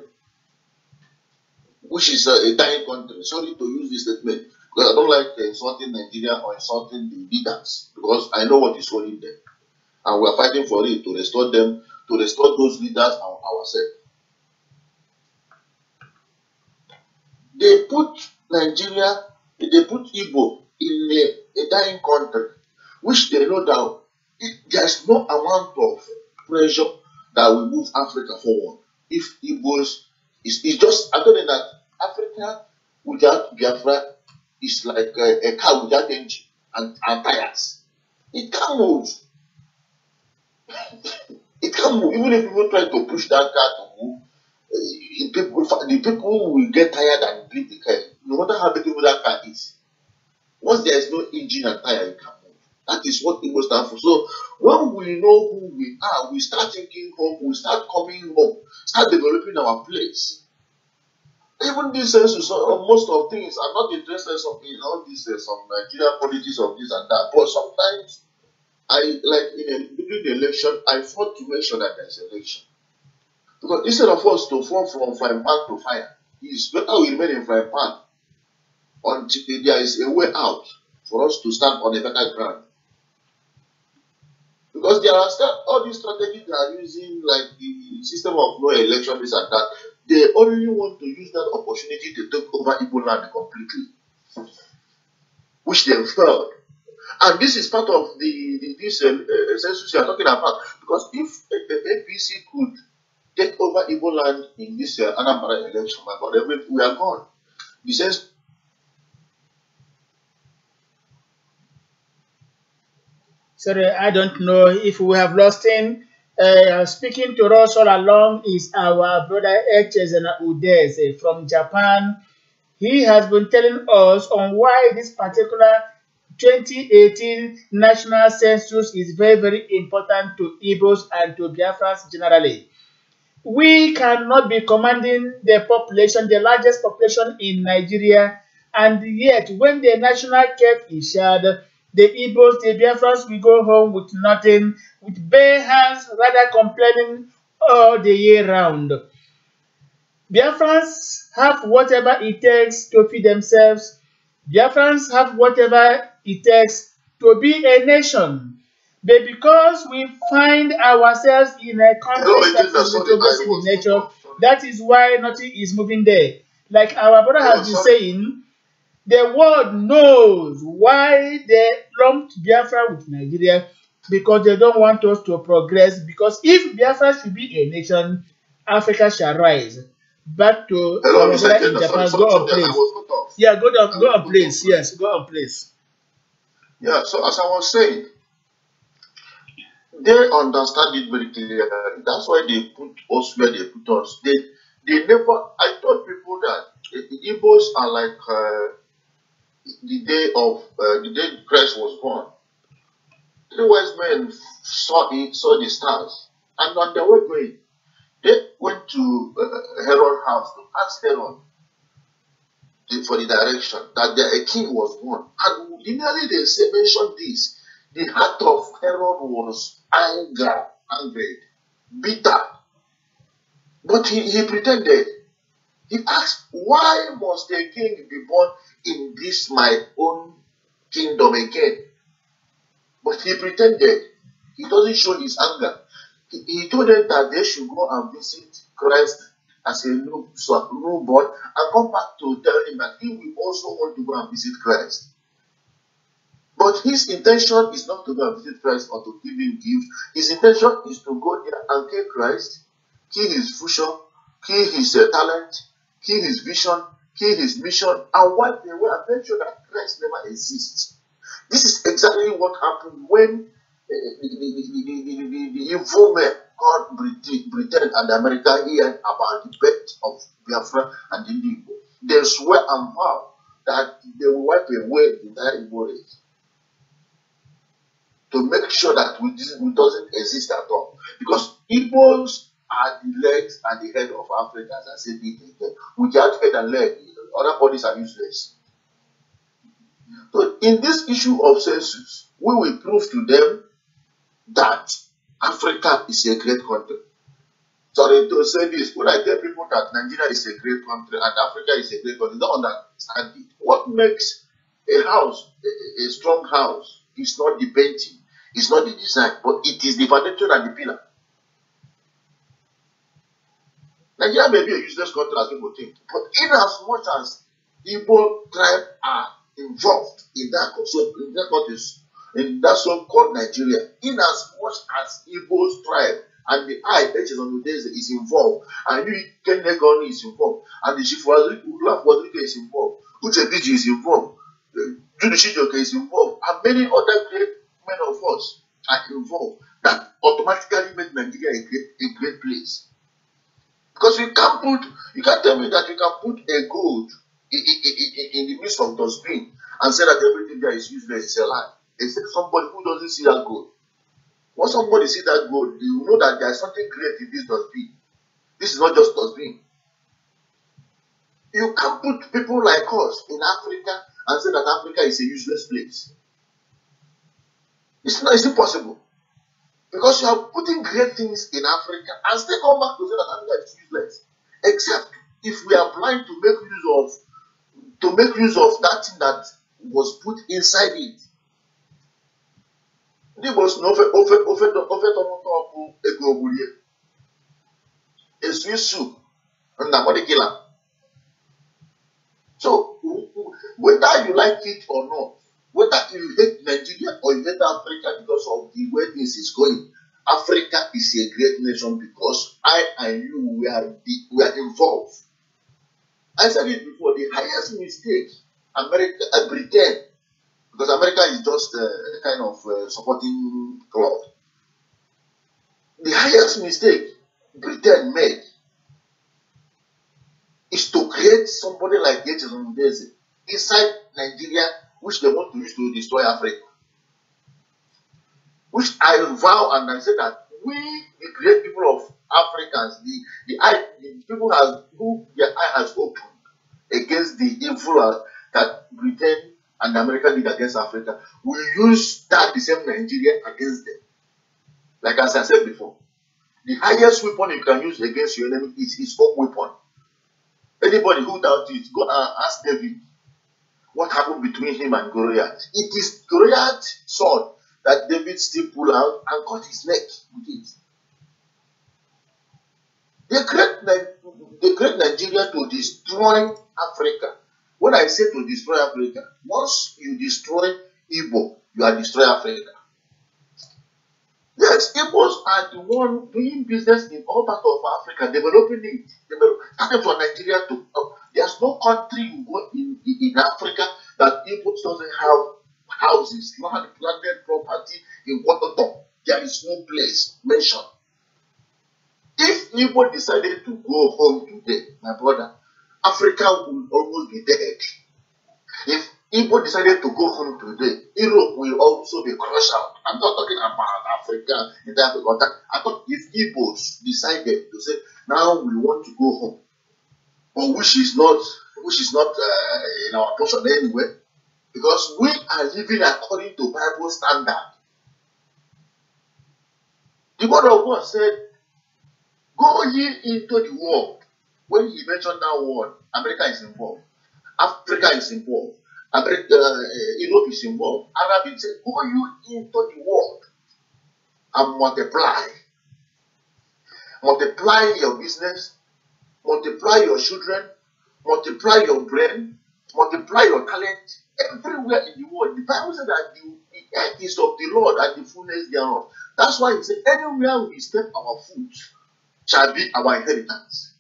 which is a dying country. Sorry to use this statement, because I don't like insulting Nigeria or insulting the leaders, because I know what is holding them. And we are fighting for it to restore them, to restore those leaders and ourselves. They put Nigeria, they put Igbo in a dying country, which they know that there's no amount of pressure that will move Africa forward. If Igbos, it's just, I told them that Africa without Biafra is like a car without engine and tires. It can't move. It can't move. Even if people try to push that car to move, the people will get tired and leave the car. No matter how beautiful that car is. Once there is no engine and tire, it can't move. That is what it was stand for. So when we know who we are, we start thinking home, we start coming home, start developing our place. Even this census, most of things, I'm not interested in all this, some Nigerian politics of this and that, but sometimes during the election, I fought to make sure that there's election. Because instead of us to fall from frying pan to fire, it's better we remain in frying pan until there is a way out for us to stand on a better ground. Because there are all these strategies they are using, like the system of no election, this and that, they only want to use that opportunity to take over Igbo land completely, which they failed. And this is part of this census you are talking about. Because if the APC could take over Igbo land in this Anambra election, my God, we are gone. He says,
sorry, I don't know if we have lost him. Speaking to us all along is our brother Echezena Udeze from Japan. He has been telling us on why this particular 2018 national census is very, very important to Igbos and to Biafrans generally. We cannot be commanding the population, the largest population in Nigeria, and yet when the national cake is shared, the Igbos, the Biafrans will go home with nothing, with bare hands, rather complaining all the year round. Biafrans have whatever it takes to feed themselves. Biafrans have whatever it takes to be a nation. But because we find ourselves in a country that is retrogressive in nature, That is why nothing is moving there. Like our brother has been saying, the world knows why they lumped Biafra with Nigeria, because they don't want us to progress. Because if Biafra should be a nation, Africa shall rise. Back to our brother in Japan. Go on, please. Yeah, go on, please. Yes, go on, please.
Yeah, so as I was saying, they understand it very clearly. That's why they put us where they put us. They never. I told people that the Igbos are like the day Christ was born. The wise men saw the stars, and on their way going, they went to Herod's house to ask Herod for the direction that a king was born. And immediately they mentioned this. The heart of Herod was angry, bitter. But he pretended. He asked, why must a king be born in this my own kingdom again? But he pretended. He doesn't show his anger. He told them that they should go and visit Christ as a newborn and come back to tell him that he will also want to go and visit Christ. But his intention is not to go and visit Christ or to give him gifts. His intention is to go there and kill Christ, kill his future, kill his talent, kill his vision, kill his mission, and wipe away and make sure that Christ never exists. This is exactly what happened when the evil men called Britain and America heard about the birth of Biafra and the Igbo. They swear and vow that they will wipe away the entire Igbo race to make sure that it doesn't exist at all. Because Igbos are the legs and the head of Africa, as I said it again. Without head and leg, other bodies are useless. So in this issue of census, we will prove to them that Africa is a great country. Sorry to say this, when I tell people that Nigeria is a great country and Africa is a great country, they don't understand it. What makes a house a strong house is not the painting, it's not the design, but it is the foundation and the pillar. Nigeria may be a useless country as people think, but in as much as Igbo tribe are involved in that so-called Nigeria, in as much as Igbo's tribe and the H's on the days is involved, and you Kenegoni is involved, and the Chief is involved, Uchebiji is involved, Judy Shijoke is involved, and many other great men of us are involved, that automatically make Nigeria a great place. Because you can't tell me that you can put a gold in the midst of dustbin and say that everything there is useless. It's a lie. Except somebody who doesn't see that gold. Once somebody see that gold, you know that there is something great in this dustbin. This is not just dustbin. You can't put people like us in Africa and say that Africa is a useless place. It's impossible. Because you are putting great things in Africa and still come back to say that Africa is useless. Except if we are blind to make use of that thing that was put inside it. There was no a sweet soup and the body killer. So whether you like it or not, whether you hate Nigeria or you hate Africa because of the way this is going, Africa is a great nation because I and you we are involved. I said it before, the highest mistake Britain, because America is just a kind of supporting club. The highest mistake Britain made is to create somebody like H.S. Ondeze inside Nigeria, which they want to use to destroy Africa. Which I vow and I say that we, the great people of Africans, the people who their eye has opened against the influence that Britain and America did against Africa, will use that the same Nigeria against them. Like as I said before, the highest weapon you can use against your enemy is his own weapon. Anybody who doubts it, go and ask David what happened between him and Goliath. It is Goliath's sword that David still pulled out and cut his neck with it. The great expect Nigeria to destroy Africa. When I say to destroy Africa, once you destroy Igbo, you are destroying Africa. Yes, Igbos are the one doing business in all parts of Africa, developing it. Starting from Nigeria to there's no country you go in Africa that Igbos doesn't have houses, land, landed property in Waterton. There is no place mentioned. If Igbo decided to go home today, my brother, Africa will almost be dead. If Igbo decided to go home today, Europe will also be crushed out. I'm not talking about Africa, I thought if Igbos decided to say, now we want to go home, but which is not in our portion anyway, because we are living according to Bible standard. The word of God said, go ye into the world. When he mentioned that word, America is involved, Africa is involved, Europe is involved. Arab is saying, go you into the world and multiply. Multiply your business, multiply your children, multiply your brain, multiply your talent. Everywhere in the world, the Bible said that the earth is of the Lord and the fullness thereof. That's why it said, anywhere we step our foot shall be our inheritance.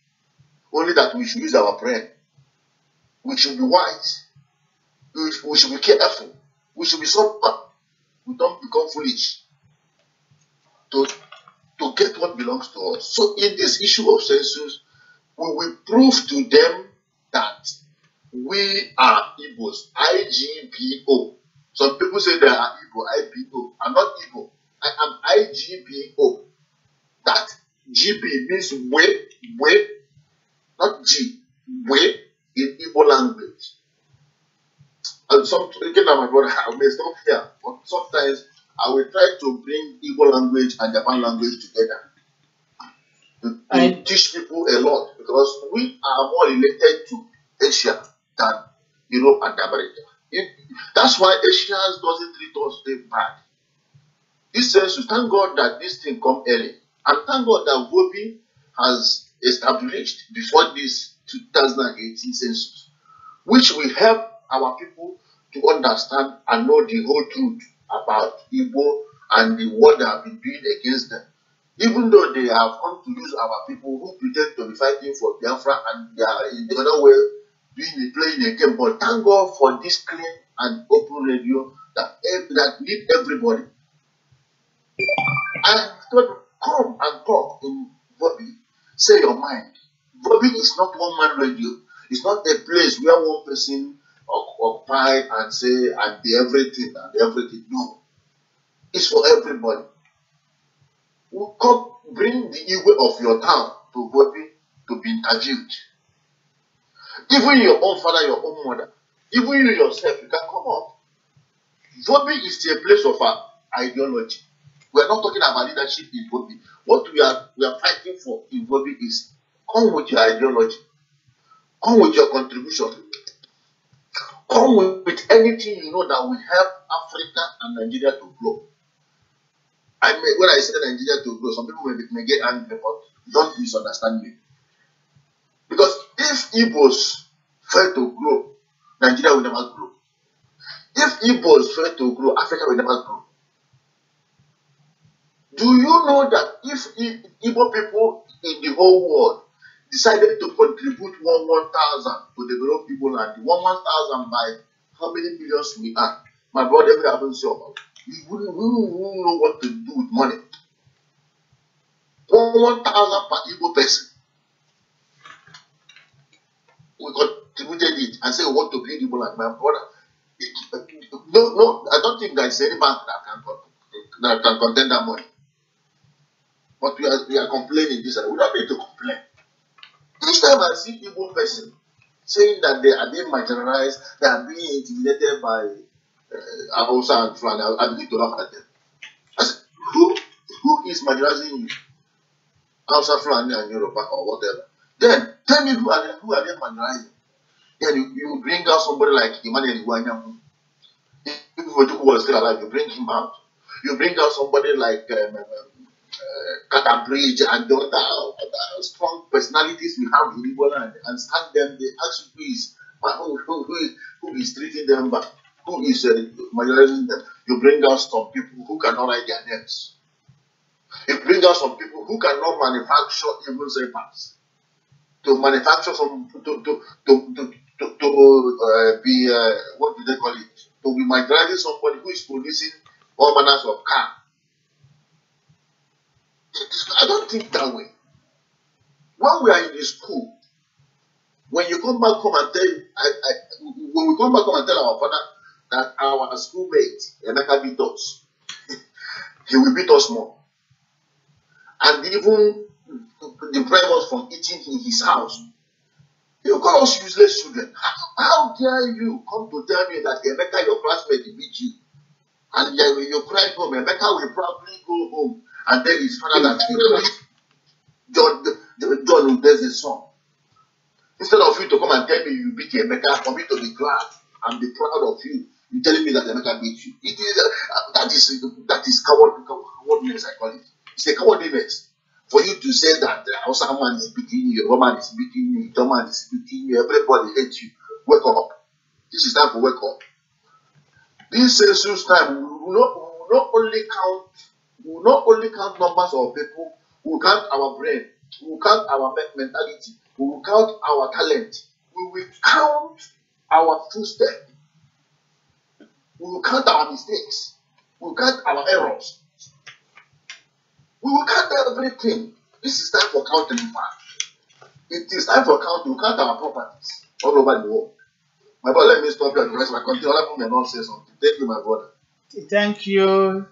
Only that we should use our brain. We should be wise. We should be careful. We should be sober. We don't become foolish to get what belongs to us. So in this issue of census, we will prove to them that we are Igbos, IGPO. Some people say they are Igbo, IPO. I'm not Igbo. I am IGPO. That GB means way, not G, way in Igbo language. And again, my brother, I may stop here, but sometimes I will try to bring Igbo language and Japan language together to teach people a lot, because we are more related to Asia than Europe and America. That's why Asians doesn't treat us very bad. This says, thank God that this thing come early, and thank God that vobi has established before this 2018 census, which will help our people to understand and know the whole truth about Igbo and the war they have been doing against them. Even though they have come to use our people who pretend to be fighting for Biafra and they are in the other way playing a game. But thank God for this clean and open radio that need everybody. And come and talk in vobi. Say your mind. Vobi is not one man radio. It's not a place where one person occupy and say and the everything and the everything. No. It's for everybody. We'll come bring the Igwe of your town to vobi to be interviewed. Even your own father, your own mother, even you yourself, you can come up. Vobi is a place of ideology. We are not talking about leadership in vobi. What we are fighting for in vobi is come with your ideology, come with your contribution, come with anything you know that will help Africa and Nigeria to grow. When I say Nigeria to grow, some people may get angry, but don't misunderstand me. Because if Igbos fail to grow, Nigeria will never grow. If Igbos fail to grow, Africa will never grow. Do you know that if Igbo people in the whole world decided to contribute 1,000 to develop Igbo land, 1,000 by how many millions we are? My brother, we haven't seen about it. We wouldn't know what to do with money. 1,000 per Igbo person. We contributed it and said we want to build Igbo land. My brother, no, I don't think there's any bank that can contain that money. But we are complaining this and we don't need to complain. Each time I see Igbo person saying that they are being marginalized, they are being intimidated by Hausa and Fulani, I begin to laugh at them. I said, who is marginalizing you? Hausa, Fulani, and Yoruba or whatever. Then tell me who are they marginalizing? Then you bring out somebody like Emmanuel Iwanyamu. If Ojukwu was still alive, you bring him out. You bring out somebody like Kata Bridge and the other strong personalities we have in Igbo land, and stand them, they ask you please, who is treating them back, who is marginalizing them. You bring out some people who cannot write their names. You bring out some people who cannot manufacture even papers. To manufacture some, be, what do they call it? To be marginalizing somebody who is producing all manners of car. I don't think that way. When we are in the school, when you come back home and tell, when we come back home and tell our father that our schoolmate Emeka beat us, he will beat us more, and even deprive us from eating in his house. You call us useless children. How dare you come to tell me that Emeka, your classmate, beat you, and you cry home? Emeka will probably go home and tell his father that John does his son. Instead of you to come and tell me you beat Emeka, for me to be glad and be proud of you, you telling me that Emeka beat you. It is that is cowardliness, I call it. It's a cowardliness for you to say that Hausa man is beating you, Roman is beating you, German is beating you, everybody hates you. Wake up. This is time for wake up. This census time we will not only count numbers of people, we will count our brain, we will count our mentality, we will count our talent, we will count our footsteps, we will count our mistakes, we will count our errors, we will count everything. This is time for counting. In fact, it is time for counting. We count our properties all over the world. My brother, let me stop here. The rest of my continue. Other people may not say something. Thank you, my brother.
Thank you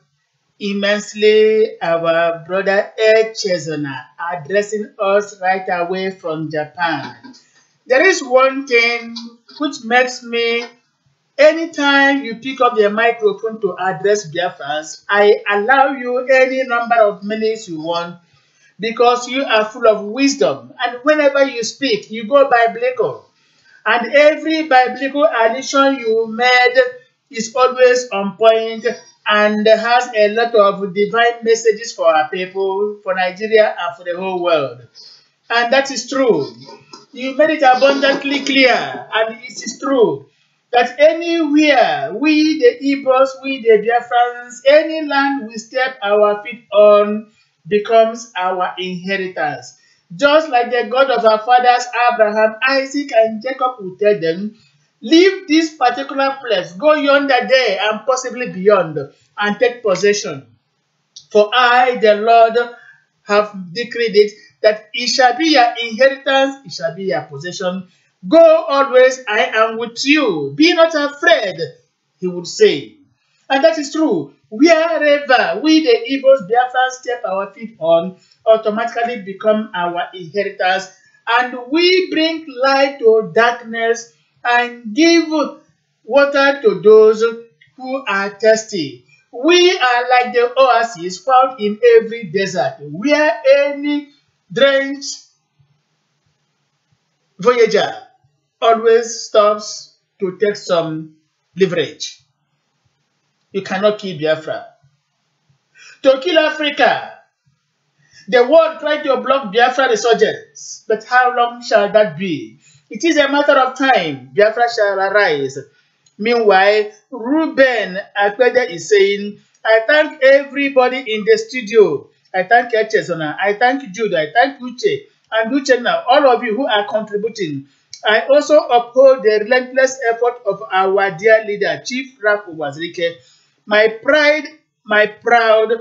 immensely, our brother Echezona, addressing us right away from Japan. There is one thing which makes me, anytime you pick up the microphone to address Biafrans, I allow you any number of minutes you want, because you are full of wisdom. And whenever you speak, you go biblical. And every biblical addition you made is always on point and has a lot of divine messages for our people, for Nigeria, and for the whole world. And that is true. You made it abundantly clear, and it is true, that anywhere we the Igbos, we the Biafrans, any land we step our feet on becomes our inheritance. Just like the God of our fathers, Abraham, Isaac, and Jacob will tell them, leave this particular place, go yonder there, and possibly beyond, and take possession. For I, the Lord, have decreed it, that it shall be your inheritance, it shall be your possession. Go always, I am with you. Be not afraid, he would say. And that is true. Wherever we, the Igbos, Biafrans, step our feet on, automatically become our inheritance. And we bring light to darkness and give water to those who are thirsty. We are like the oasis found in every desert, where any drenched voyager always stops to take some leverage. You cannot kill Biafra. To kill Africa, the world tried to block Biafra resurgence, but how long shall that be? It is a matter of time. Biafra shall arise. Meanwhile, Ruben Akwede is saying, I thank everybody in the studio. I thank Echezona. I thank Jude. I thank Uche and Uchenna, all of you who are contributing. I also uphold the relentless effort of our dear leader, Chief Ralph Wazirike. My pride, my proud,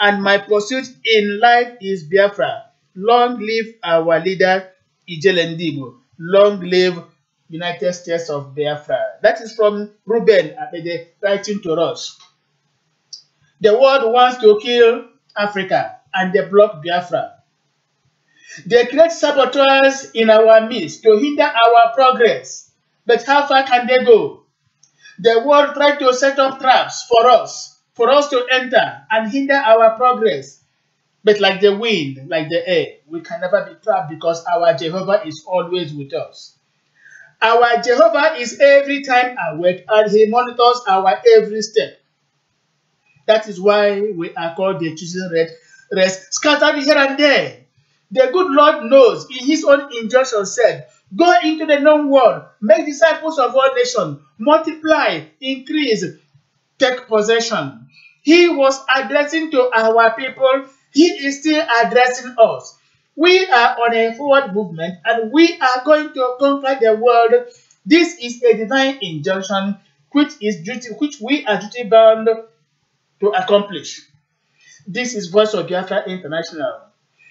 and my pursuit in life is Biafra. Long live our leader, Ijele Ndibo. Long live United States of Biafra. That is from Ruben Abede writing to us. The world wants to kill Africa and they block Biafra. They create saboteurs in our midst to hinder our progress. But how far can they go? The world tried to set up traps for us to enter and hinder our progress. But like the wind, like the air, we can never be trapped because our Jehovah is always with us. Our Jehovah is every time awake and he monitors our every step. That is why we are called the chosen race. rest scattered here and there. The good Lord knows, in his own injunction said, go into the known world, make disciples of all nations, multiply, increase, take possession. He was addressing to our people. He is still addressing us. We are on a forward movement and we are going to conquer the world. This is a divine injunction which we are duty bound to accomplish. This is Voice of Biafra International.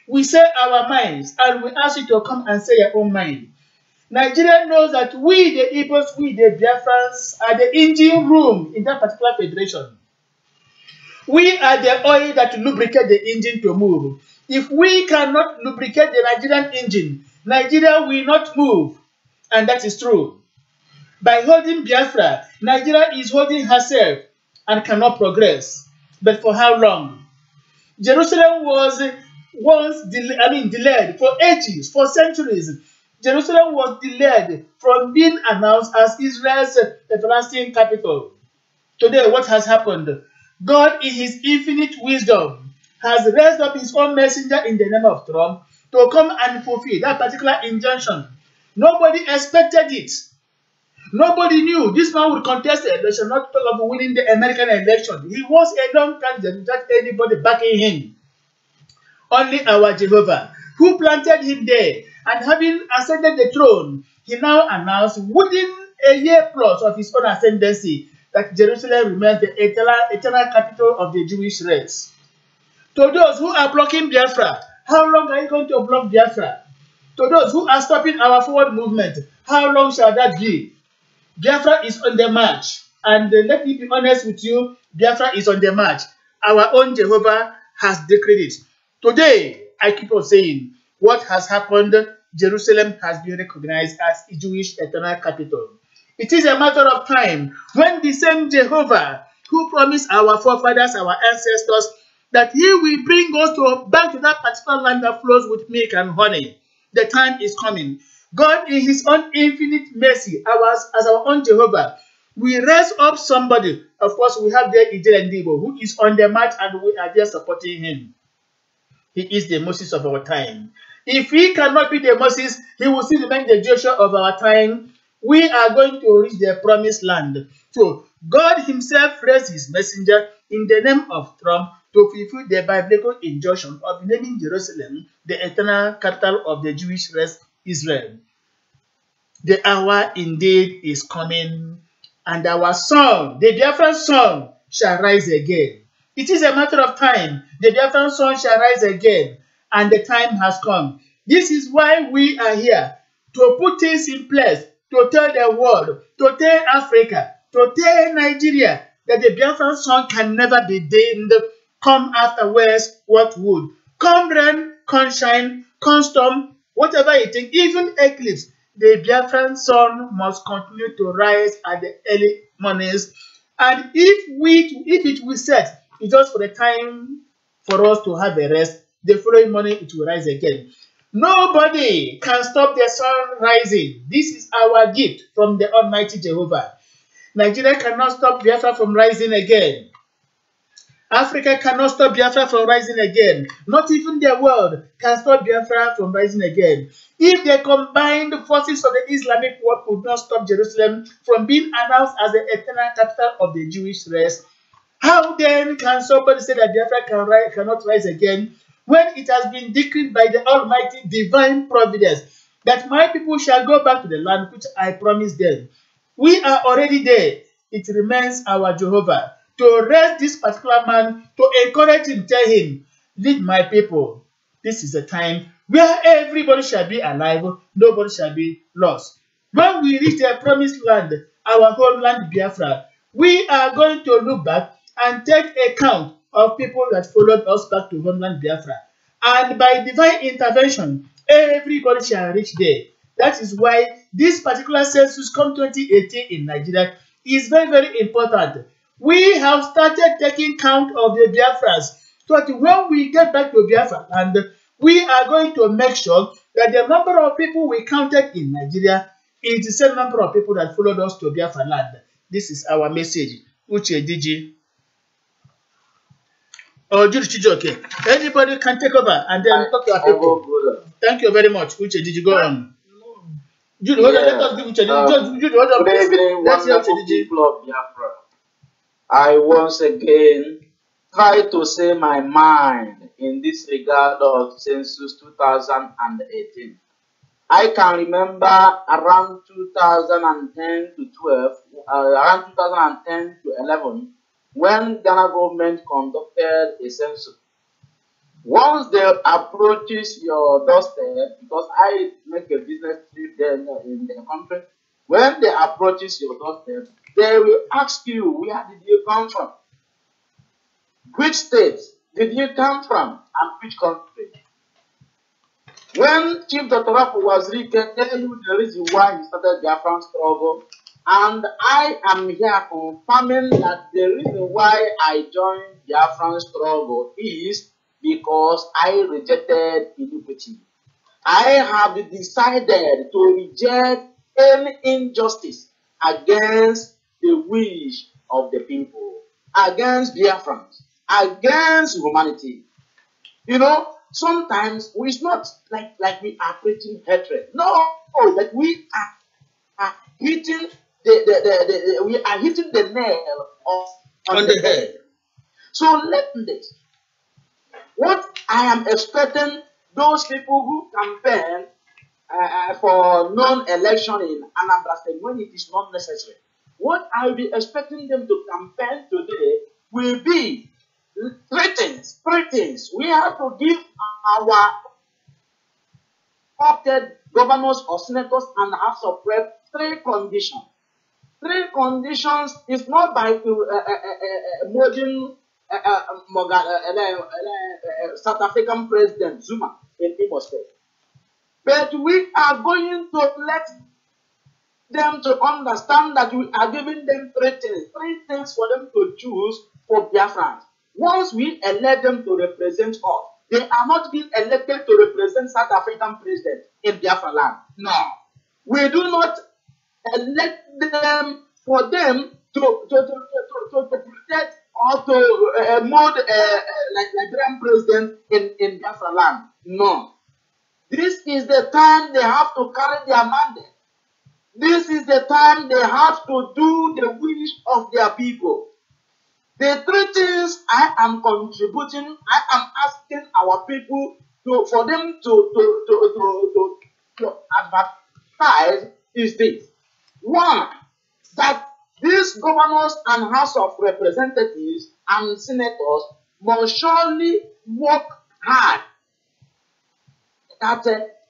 We say our minds and we ask you to come and say your own mind. Nigeria knows that we, the Igbos, we, the Biafrans, are the engine room in that particular federation. We are the oil that lubricate the engine to move. If we cannot lubricate the Nigerian engine, Nigeria will not move. And that is true. By holding Biafra, Nigeria is holding herself and cannot progress. But for how long? Jerusalem was once delayed for ages, for centuries. Jerusalem was delayed from being announced as Israel's everlasting capital. Today, what has happened? God, in his infinite wisdom, has raised up his own messenger in the name of Trump to come and fulfill that particular injunction. Nobody expected it. Nobody knew this man would contest the election, not talk of winning the American election. He was a long candidate without anybody backing him. Only our Jehovah, who planted him there, and having ascended the throne, he now announced within a year plus of his own ascendancy that Jerusalem remains the eternal capital of the Jewish race. To those who are blocking Biafra, how long are you going to block Biafra? To those who are stopping our forward movement, how long shall that be? Biafra is on the march. And let me be honest with you, Biafra is on the march. Our own Jehovah has decreed it. Today, I keep on saying, what has happened, Jerusalem has been recognized as a Jewish eternal capital. It is a matter of time when the same Jehovah who promised our forefathers, our ancestors, that he will bring us back to that particular land that flows with milk and honey. The time is coming. God, in his own infinite mercy, as our own Jehovah, we raise up somebody. Of course, we have there Ijel Ndibo, who is on the march and we are there supporting him. He is the Moses of our time. If he cannot be the Moses, he will still remain the Joshua of our time. We are going to reach the promised land. So, God himself raised his messenger in the name of Trump to fulfill the biblical injunction of naming Jerusalem the eternal capital of the Jewish race, Israel. The hour indeed is coming, and our song, the Biafran song, shall rise again. It is a matter of time. The Biafran song shall rise again, and the time has come. This is why we are here, to put things in place, to tell the world, to tell Africa, to tell Nigeria, that the Biafran song can never be dimmed. Come afterwards, what would? Come rain, come shine, come storm, whatever it is, even eclipse, the Biafran sun must continue to rise at the early mornings. And if it will set, it's just for the time for us to have a rest, the following morning it will rise again. Nobody can stop the sun rising. This is our gift from the Almighty Jehovah. Nigeria cannot stop Biafra from rising again. Africa cannot stop Biafra from rising again. Not even the world can stop Biafra from rising again. If the combined forces of the Islamic world could not stop Jerusalem from being announced as the eternal capital of the Jewish race, how then can somebody say that Biafra cannot rise again when it has been decreed by the Almighty divine providence that my people shall go back to the land which I promised them? We are already there. It remains our Jehovah to raise this particular man, to encourage him, tell him, lead my people. This is a time where everybody shall be alive, nobody shall be lost. When we reach the promised land, our homeland Biafra, we are going to look back and take account of people that followed us back to homeland Biafra. And by divine intervention, everybody shall reach there. That is why this particular census come 2018 in Nigeria is very, very important. We have started taking count of the Biafrans, so that when we get back to Biafra land, we are going to make sure that the number of people we counted in Nigeria is the same number of people that followed us to Biafra land. This is our message. Uche Diji. Oh, Jude Chijoke. Anybody can take over and then talk to our people. Thank you very much. Uche, did you go on? Jude, hold on. Let us give Uche. Jude, hold on.
Good evening, wonderful people of Biafra. I once again try to say my mind in this regard of census 2018. I can remember around 2010 to 12, around 2010 to 11, when Ghana government conducted a census. Once they approaches your doorstep, because I make a business trip there in the country, when they approaches your doorstep, they will ask you, where did you come from? Which state did you come from? And which country? When Chief Dr. Rafu was can tell you the reason why he started the Biafran struggle, and I am here confirming that the reason why I joined the Biafran struggle is because I rejected iniquity. I have decided to reject any injustice against the wish of the people, against Biafrans, against humanity. You know, sometimes it's not like we are preaching hatred. No, that we are hitting we are hitting the nail on the head. So let me this. What I am expecting those people who campaign for non-election in Anambra State when it is not necessary, what I will be expecting them to campaign today will be three things. We have to give our elected governors or senators and House of Reps three conditions. Three conditions is not by molding South African President Zuma in Imo State. But we are going to let them to understand that we are giving them three things for them to choose for Biafrans. Once we elect them to represent us, they are not being elected to represent South African President in Biafra land. No. We do not elect them for them to protect or to mold like Liberian President in Biafra land. No. This is the time they have to carry their mandate. This is the time they have to do the wish of their people. The three things I am contributing, I am asking our people for them to advertise is this. One, that these governors and House of Representatives and senators must surely work hard. That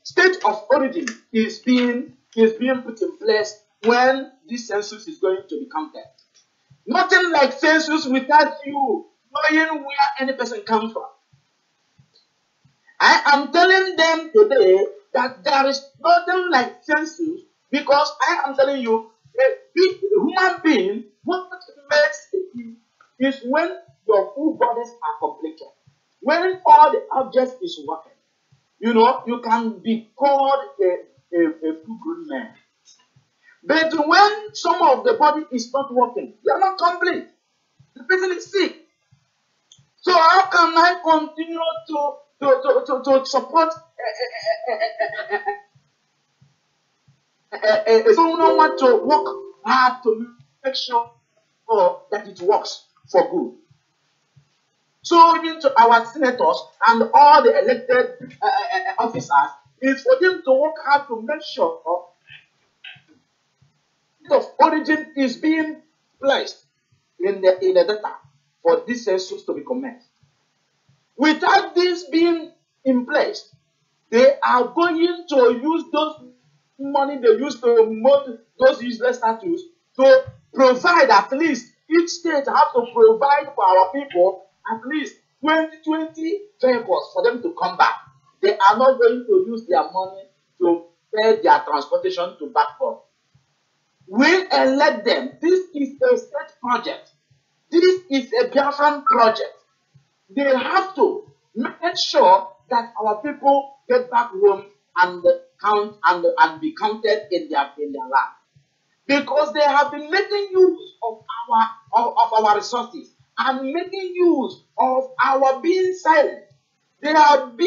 state of origin is being put in place when this census is going to be counted. Nothing like census without you knowing where any person comes from. I am telling them today that there is nothing like census because I am telling you, a human being, what makes it is when your full bodies are completed. When all the objects is working. You know, you can be called a full-grown man. But when some of the body is not working, they are not complete. The person is sick. So how can I continue to support someone want to work hard to make sure that it works for good? So even to our senators and all the elected officers is for them to work hard to make sure of origin is being placed in the data for this census to be commenced. Without this being in place, they are going to use those money they use to mold those useless statues to provide at least each state have to provide for our people at least 20 vehicles for them to come back. They are not going to use their money to pay their transportation to back home. We elect them. This is a state project. This is a Biafran project. They have to make sure that our people get back home and count and be counted in their land. Because they have been making use of our resources. and making use of our being silent. We have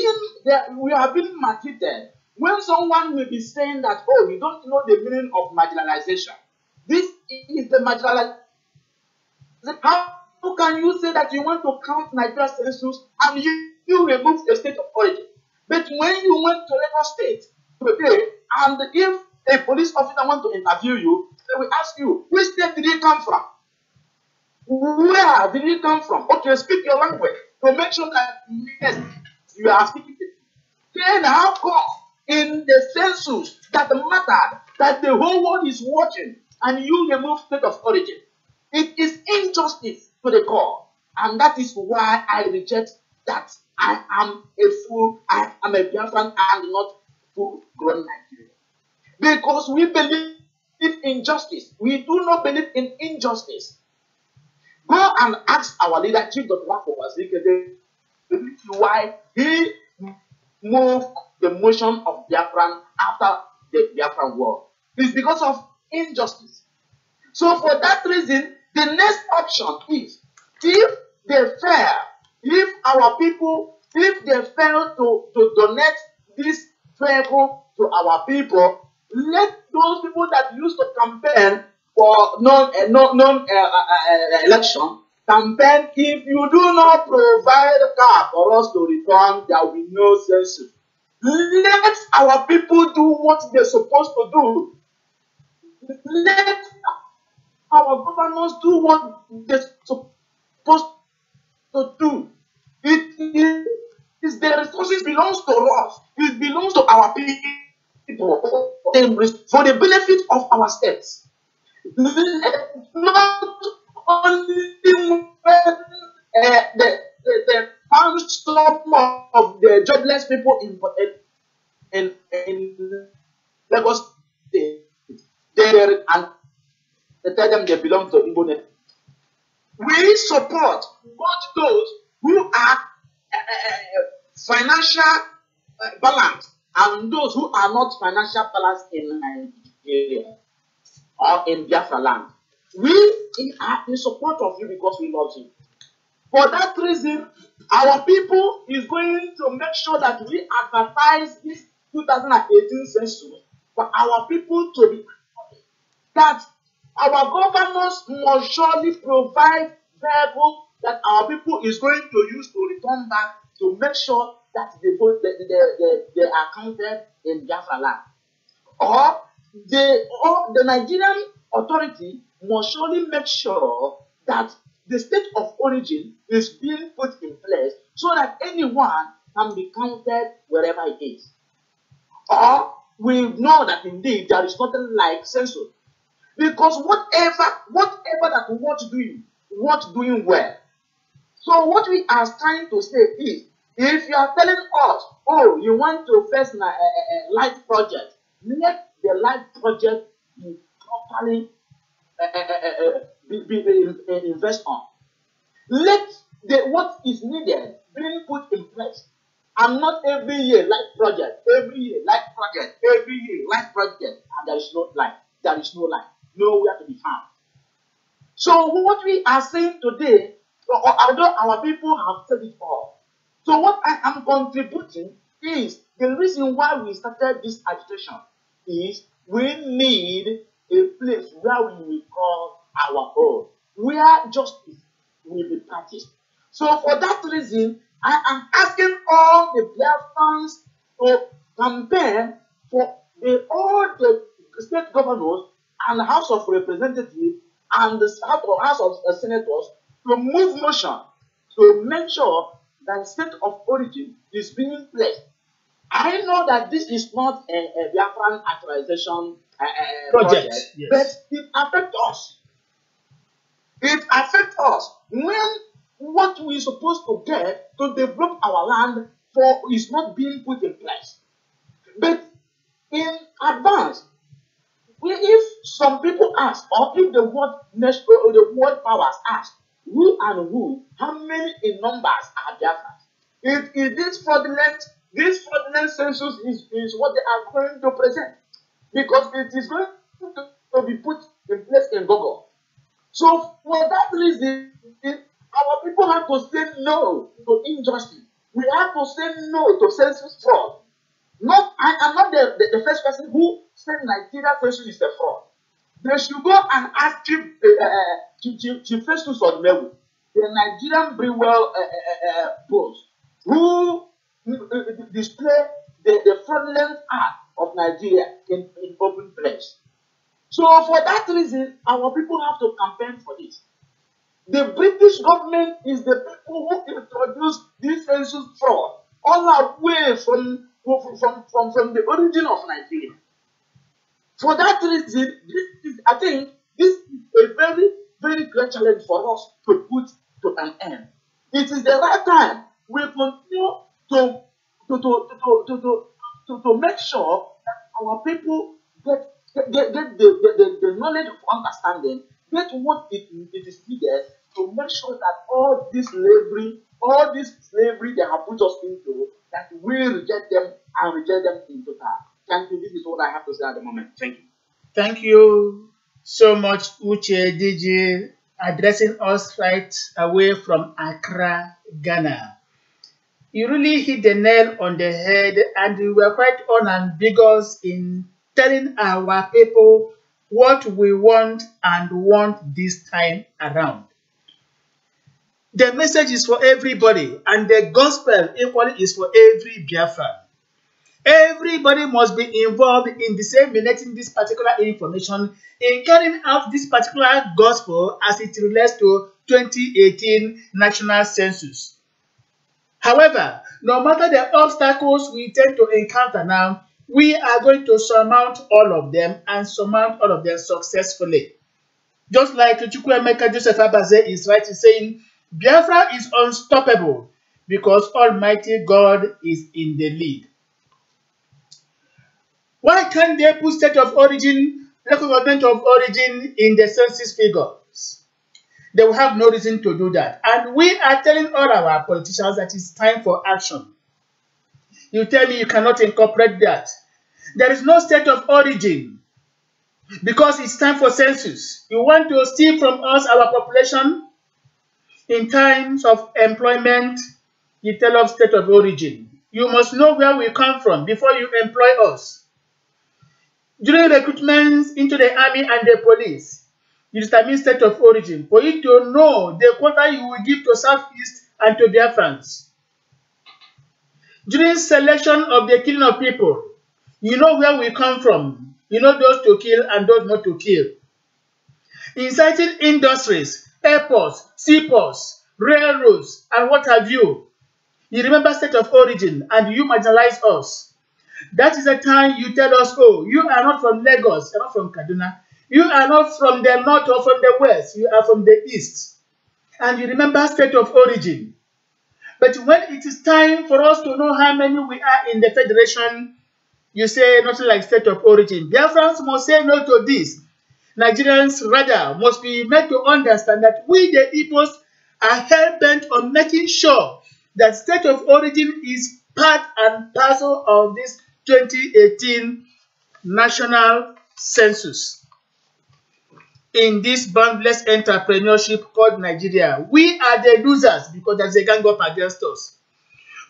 been maltreated. When someone will be saying that, oh, you don't know the meaning of marginalization. This is the marginalization. How can you say that you want to count Nigeria's census and you remove the state of origin? But when you went to Lagos State today, and if a police officer wants to interview you, they will ask you, which state did you come from? Where did you come from? Okay, speak your language to make sure that yes, you are speaking it. Then how come in the census that mattered, that the whole world is watching, and you remove state of origin? It is injustice to the core, and that is why I reject that I am a fool, I am a Biafran and not full-grown Nigerian. Because we believe in justice. We do not believe in injustice. Go and ask our leader, Chief Dr. why he moved the motion of Biafran after the Biafran war. It's because of injustice. So for that reason, the next option is, if our people, if they fail to donate this vehicle to our people, let those people that used to campaign for election campaign. If you do not provide a car for us to return, there will be no census. Let our people do what they're supposed to do. Let our governors do what they're supposed to do. It is the resources belongs to us. It belongs to our people for the benefit of our states. Not only when the some of the jobless people in Lagos State, and they tell them they belong to Igbo. We support both those who are financial balanced and those who are not financial balanced in Nigeria or in Biafra land. We are in support of you because we love you. For that reason, our people is going to make sure that we advertise this 2018 census for our people to be that our governors must surely provide vehicles that our people is going to use to return back to make sure that they are counted in Biafra land. Or the Nigerian authority must surely make sure that the state of origin is being put in place so that anyone can be counted wherever it is. Or we know that indeed there is nothing like census. Because whatever that we want doing well. So what we are trying to say is, if you are telling us, oh, you want to face a light project, let the light project be properly invest on. Let what is needed being put in place, and not every year light project, every year light project, every year light project, and there is no light. There is no light, nowhere to be found. So what we are saying today, although our people have said it all, so what I am contributing is the reason why we started this agitation is we need a place where we will call our own, where justice will be practiced. So for that reason, I am asking all the Biafrans to campaign for all the state governors and the House of Representatives and the House of Senators to move motion to make sure that state of origin is being placed. I know that this is not a Biafran actualization project, yes, but it affects us. It affects us when what we are supposed to get to develop our land for is not being put in place. But in advance, if some people ask, or if the world powers ask, who and who, how many in numbers are Biafrans? It is fraudulent. This fraudulent census is what they are going to present, because it is going to be put in place in Google. So for that reason,
Our people have to say no to injustice. We have to say no to census fraud. I am not the first person who said Nigeria census is a fraud. They should go and ask Chief Festus Odmewu, the Nigerian Brewell post, who display the fraudulent act of Nigeria in open place. So for that reason, our people have to campaign for this. The British government is the people who introduced this census fraud all away from the origin of Nigeria. For that reason, I think this is a very, very great challenge for us to put to an end. It is the right time we continue to make sure that our people get the knowledge of understanding, get what it is needed to make sure that all this slavery they have put us into, that we reject them and reject them in total. Thank you. This is what I have to say at the moment. Thank you.
Thank you so much, Uche DG, addressing us right away from Accra, Ghana. You really hit the nail on the head, and you were quite unambiguous in telling our people what we want and want this time around. The message is for everybody, and the gospel equally is for every Biafra. Everybody must be involved in disseminating this particular information, in carrying out this particular gospel as it relates to 2018 national census. However, no matter the obstacles we tend to encounter now, we are going to surmount all of them and surmount all of them successfully. Just like Chukwuemeka Joseph Abaze is right in saying, Biafra is unstoppable because Almighty God is in the lead. Why can't they put state of origin, local government of origin in the census figures? They will have no reason to do that. And we are telling all our politicians that it's time for action. You tell me you cannot incorporate that. There is no state of origin because it's time for census. You want to steal from us our population? In times of employment, you tell us state of origin. You must know where we come from before you employ us. During recruitment into the army and the police, you determine state of origin for you to know the quota you will give to Southeast and to Biafrans. During selection of the killing of people, you know where we come from. You know those to kill and those not to kill. Inciting industries, airports, seaports, railroads, and what have you. You remember state of origin and you marginalize us. That is the time you tell us, oh, you are not from Lagos, you are not from Kaduna. You are not from the north or from the west, you are from the east. And you remember state of origin. But when it is time for us to know how many we are in the federation, you say nothing like state of origin. Biafrans must say no to this. Nigerians rather must be made to understand that we the Igbos are hell-bent on making sure that state of origin is part and parcel of this 2018 national census. In this boundless entrepreneurship called Nigeria, we are the losers because there's a gang up against us.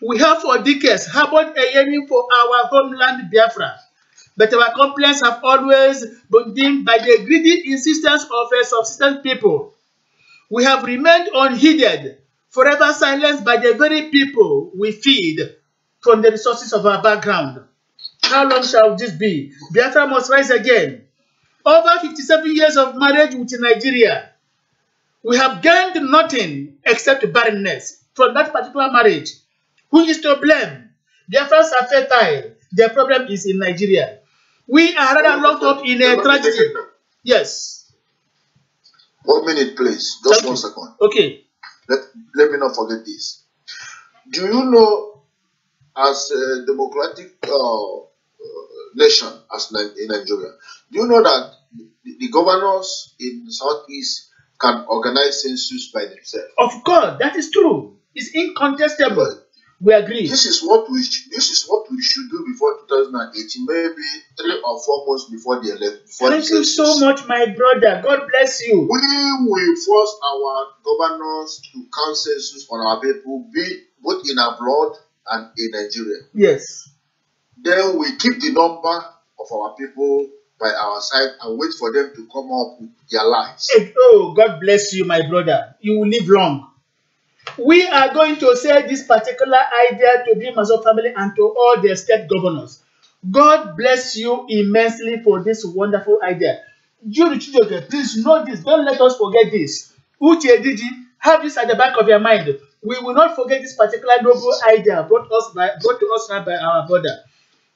We have for decades harbored a yearning for our homeland Biafra, but our complaints have always been dimmed by the greedy insistence of a subsistence people. We have remained unheeded, forever silenced by the very people we feed from the resources of our background. How long shall this be? Biafra must rise again. Over 57 years of marriage with Nigeria, we have gained nothing except barrenness from that particular marriage. Who is to blame? Biafrans are fertile. The problem is in Nigeria. We are rather locked up in a tragedy. Yes.
1 minute, please. Just 1 second.
Okay.
Let me not forget this. Do you know, as a democratic nation, as in Nigeria, do you know that the governors in the Southeast can organize census by themselves?
Of course, that is true. It's incontestable. We agree.
This is what we should do before 2018, maybe 3 or 4 months before the election.
Thank you so much, my brother. God bless you.
We will force our governors to count census on our people, be both in abroad and in Nigeria.
Yes.
Then we keep the number of our people by our side and wait for them to come up with their lives.
Oh, God bless you, my brother. You will live long. We are going to say this particular idea to bim-massob family and to all the state governors. God bless you immensely for this wonderful idea. Please know this. Don't let us forget this. Uche Didi, have this at the back of your mind. We will not forget this particular noble idea brought to us now by our brother.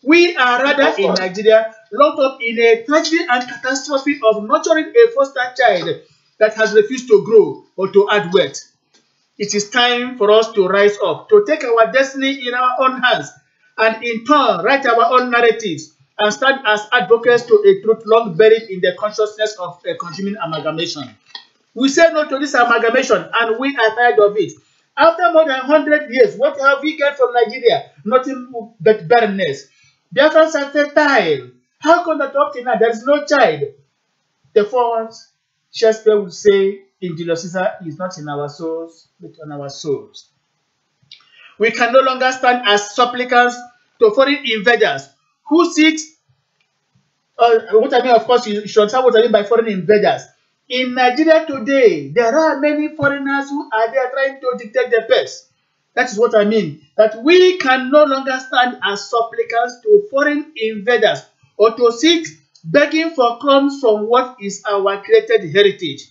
We are rather in Nigeria locked up in a tragedy and catastrophe of nurturing a foster child that has refused to grow or to add weight. It is time for us to rise up, to take our destiny in our own hands, and in turn write our own narratives and stand as advocates to a truth long buried in the consciousness of a consuming amalgamation. We say no to this amalgamation, and we are tired of it. After more than 100 years, what have we got from Nigeria? Nothing but barrenness. Biafrans are fertile. How come that up till now there is no child? The fourth Shakespeare would say in Julius Caesar is not in our souls, but on our souls. We can no longer stand as supplicants to foreign invaders who sit. What I mean, of course, you should understand what I mean by foreign invaders. In Nigeria today, there are many foreigners who are there trying to dictate the pace. That is what I mean. That we can no longer stand as supplicants to foreign invaders or to sit begging for crumbs from what is our created heritage.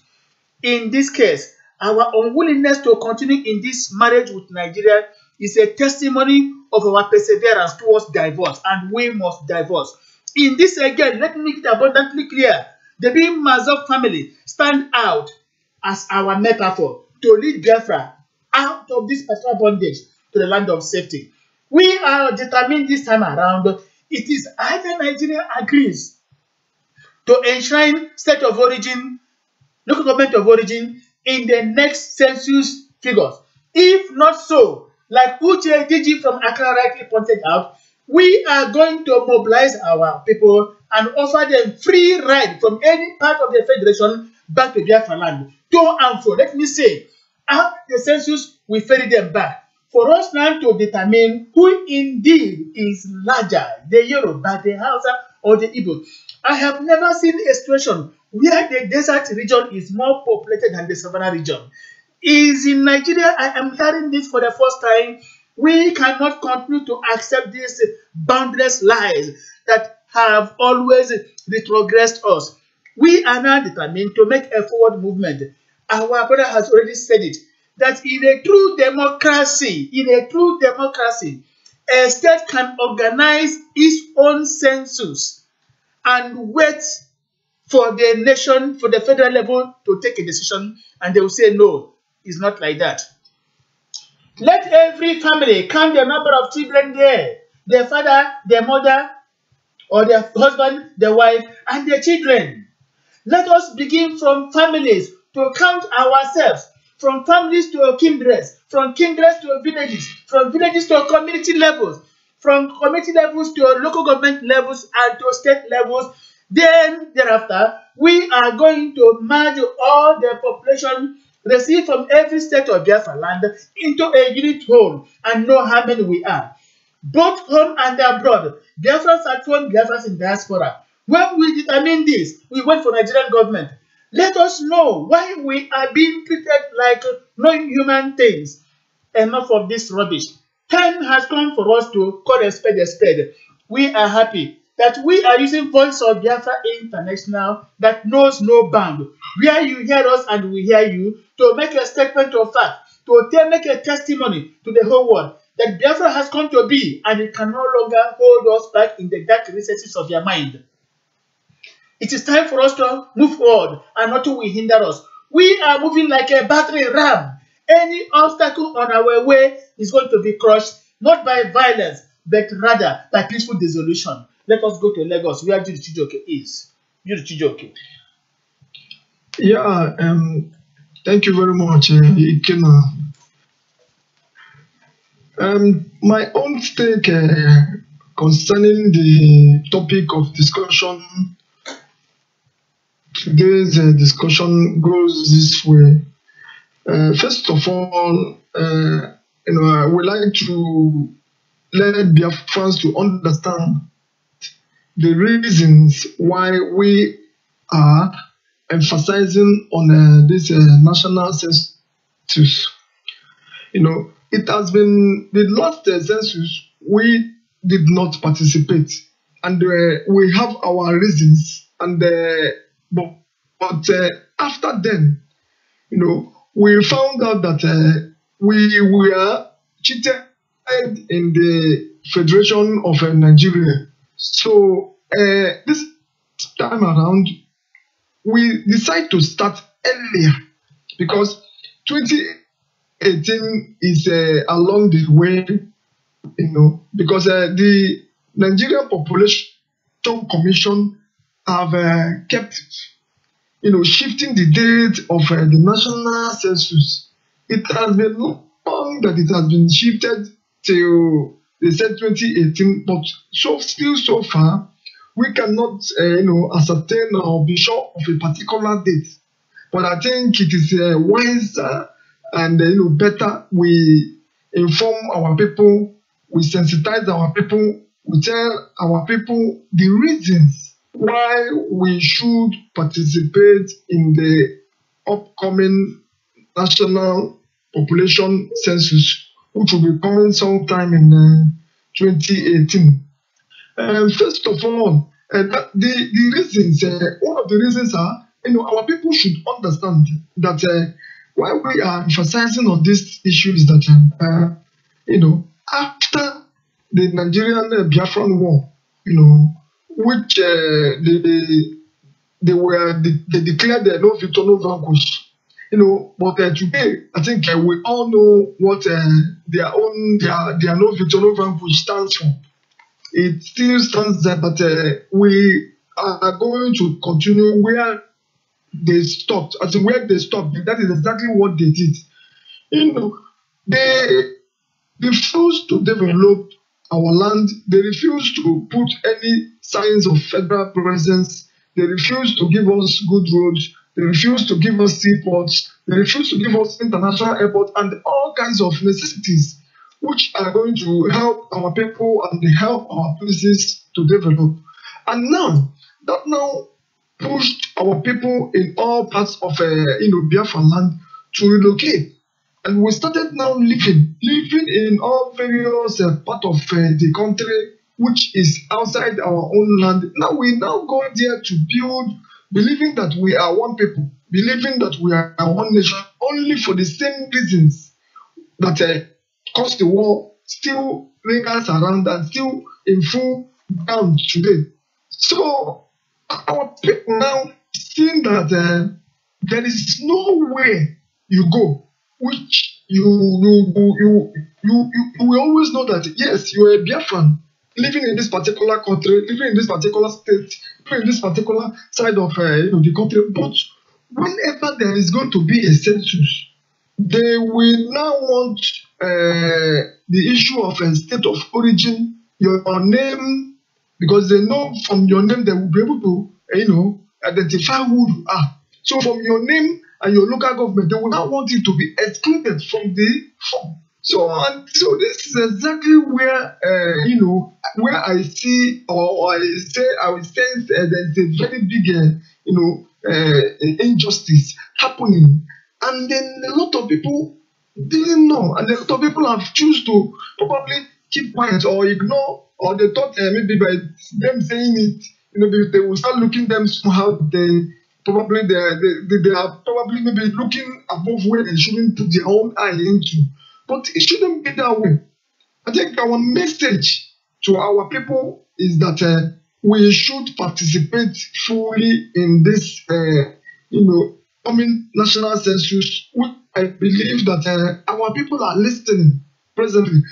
In this case, our unwillingness to continue in this marriage with Nigeria is a testimony of our perseverance towards divorce, and we must divorce. In this again, let me make it abundantly clear. The bim-massob family stand out as our metaphor to lead Biafra out of this particular bondage to the land of safety. We are determined this time around. It is either Nigeria agrees to enshrine state of origin, local government of origin in the next census figures. If not so, like Uche Digi from Accra rightly pointed out, we are going to mobilize our people and offer them free ride from any part of the federation back to Biafra land. To and fro. Let me say, after the census, we ferry them back. For us now to determine who indeed is larger, the Yoruba, the Hausa, or the Igbo. I have never seen a situation where the desert region is more populated than the savannah region. Is in Nigeria, I am hearing this for the first time. We cannot continue to accept these boundless lies that have always retrogressed us. We are now determined to make a forward movement. Our brother has already said it, that in a true democracy, a state can organize its own census and wait for the nation, for the federal level to take a decision, and they will say, no, it's not like that. Let every family count the number of children there, their father, their mother, or their husband, their wife, and their children. Let us begin from families to count ourselves, from families to kindreds, from kindreds to villages, from villages to community levels, from community levels to local government levels and to state levels. Then, thereafter, we are going to merge all the population received from every state of Biafra land into a unit whole and know how many we are. Both home and abroad, Biafrans at home, Biafrans in diaspora. When we determine this, we wait for Nigerian government. Let us know why we are being treated like non-human things. Enough of this rubbish. Time has come for us to call a spade a spade. We are happy that we are using Voice of Biafra International that knows no bound. Where you hear us and we hear you, to make a statement of fact, to make a testimony to the whole world that Biafra has come to be and it can no longer hold us back in the dark recesses of your mind. It is time for us to move forward and nothing will hinder us. We are moving like a battering ram. Any obstacle on our way is going to be crushed, not by violence, but rather by peaceful dissolution. Let us go to Lagos, where Judy Chijoke is. Judy Chijoke.
Yeah, thank you very much, Ikena. My own take concerning the topic of discussion, today's discussion goes this way. First of all, I would like to let Biafrans to understand the reasons why we are emphasizing on this national census. It has been the last census we did not participate, and we have our reasons. And but after then, we found out that we were cheated in the Federation of Nigeria. So this time around, we decided to start earlier because 2018 is along the way, because the Nigerian Population Commission have kept, shifting the date of the national census. It has been long that it has been shifted till they said 2018, but so far we cannot, ascertain or be sure of a particular date. But I think it is wiser and better we inform our people, we sensitize our people, we tell our people the reasons why we should participate in the upcoming national population census, which will be coming sometime in 2018. First of all, the reasons, one of the reasons are, our people should understand that why we are emphasizing on this issue is that, after the Nigerian Biafran war, which they declared no victor, no vanquish. But today, I think we all know what their no victor, no vanquish stands for. It still stands there, but we are going to continue where they stopped. As where they stopped, that is exactly what they did. They refused to develop our land. They refused to put any signs of federal presence. They refused to give us good roads. They refused to give us seaports. They refused to give us international airports and all kinds of necessities which are going to help our people and help our places to develop. And now, that now pushed our people in all parts of Biafra land to relocate. And we started now living in all various parts of the country which is outside our own land. Now we go there to build, believing that we are one people, believing that we are one nation, only for the same reasons that caused the war still lingers around and still in full ground today. So our people now seeing that there is no way you go, which you will always know that yes, you are a Biafran living in this particular country, living in this particular state, living in this particular side of the country. But whenever there is going to be a census, they will now want the issue of a state of origin, your name, because they know from your name they will be able to identify who you are. So from your name and your local government, they will now want it to be excluded from the form. So this is exactly where where I see, or I will sense there's a very big injustice happening, and then a lot of people didn't know, and a lot of people have chosen to probably keep quiet or ignore, or they thought maybe by them saying it, they will start looking them somehow. They are probably maybe looking above where they shouldn't put their own eye into. But it shouldn't be that way. I think our message to our people is that we should participate fully in this, coming national census. I believe that our people are listening presently.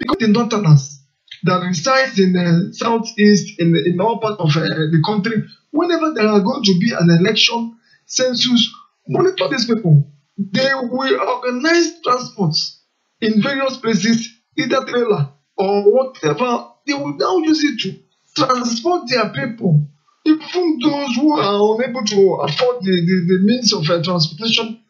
Because the northerners that resides in the southeast, in all parts of the country, whenever there are going to be an election, census, monitor these people. They will organize transports in various places, either trailer or whatever. They will now use it to transport their people. Even those who are unable to afford the means of transportation,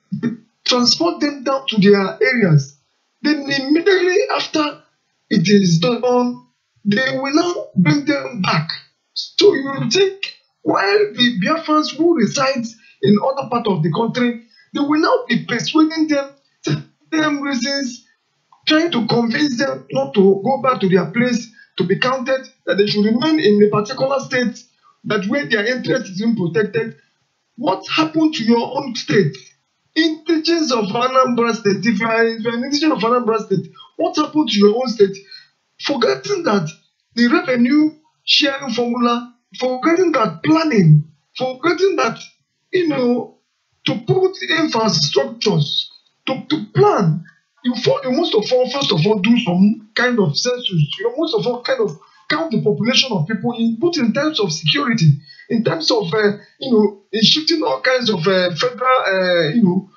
transport them down to their areas. Then immediately after it is done, they will now bring them back. So you will think, while the Biafrans who reside in other part of the country, they will now be persuading them, telling them reasons, trying to convince them not to go back to their place, to be counted, that they should remain in a particular state, that where their interest is being protected. What happened to your own state? Indigenous of Anambra State, if you are an indigenous of Anambra State, what happened to your own state? Forgetting that the revenue sharing formula, forgetting that planning, forgetting that, to put infrastructures, to plan. You must first of all do some kind of census. You must of all kind of count the population of people in terms of security, in terms of in shifting all kinds of federal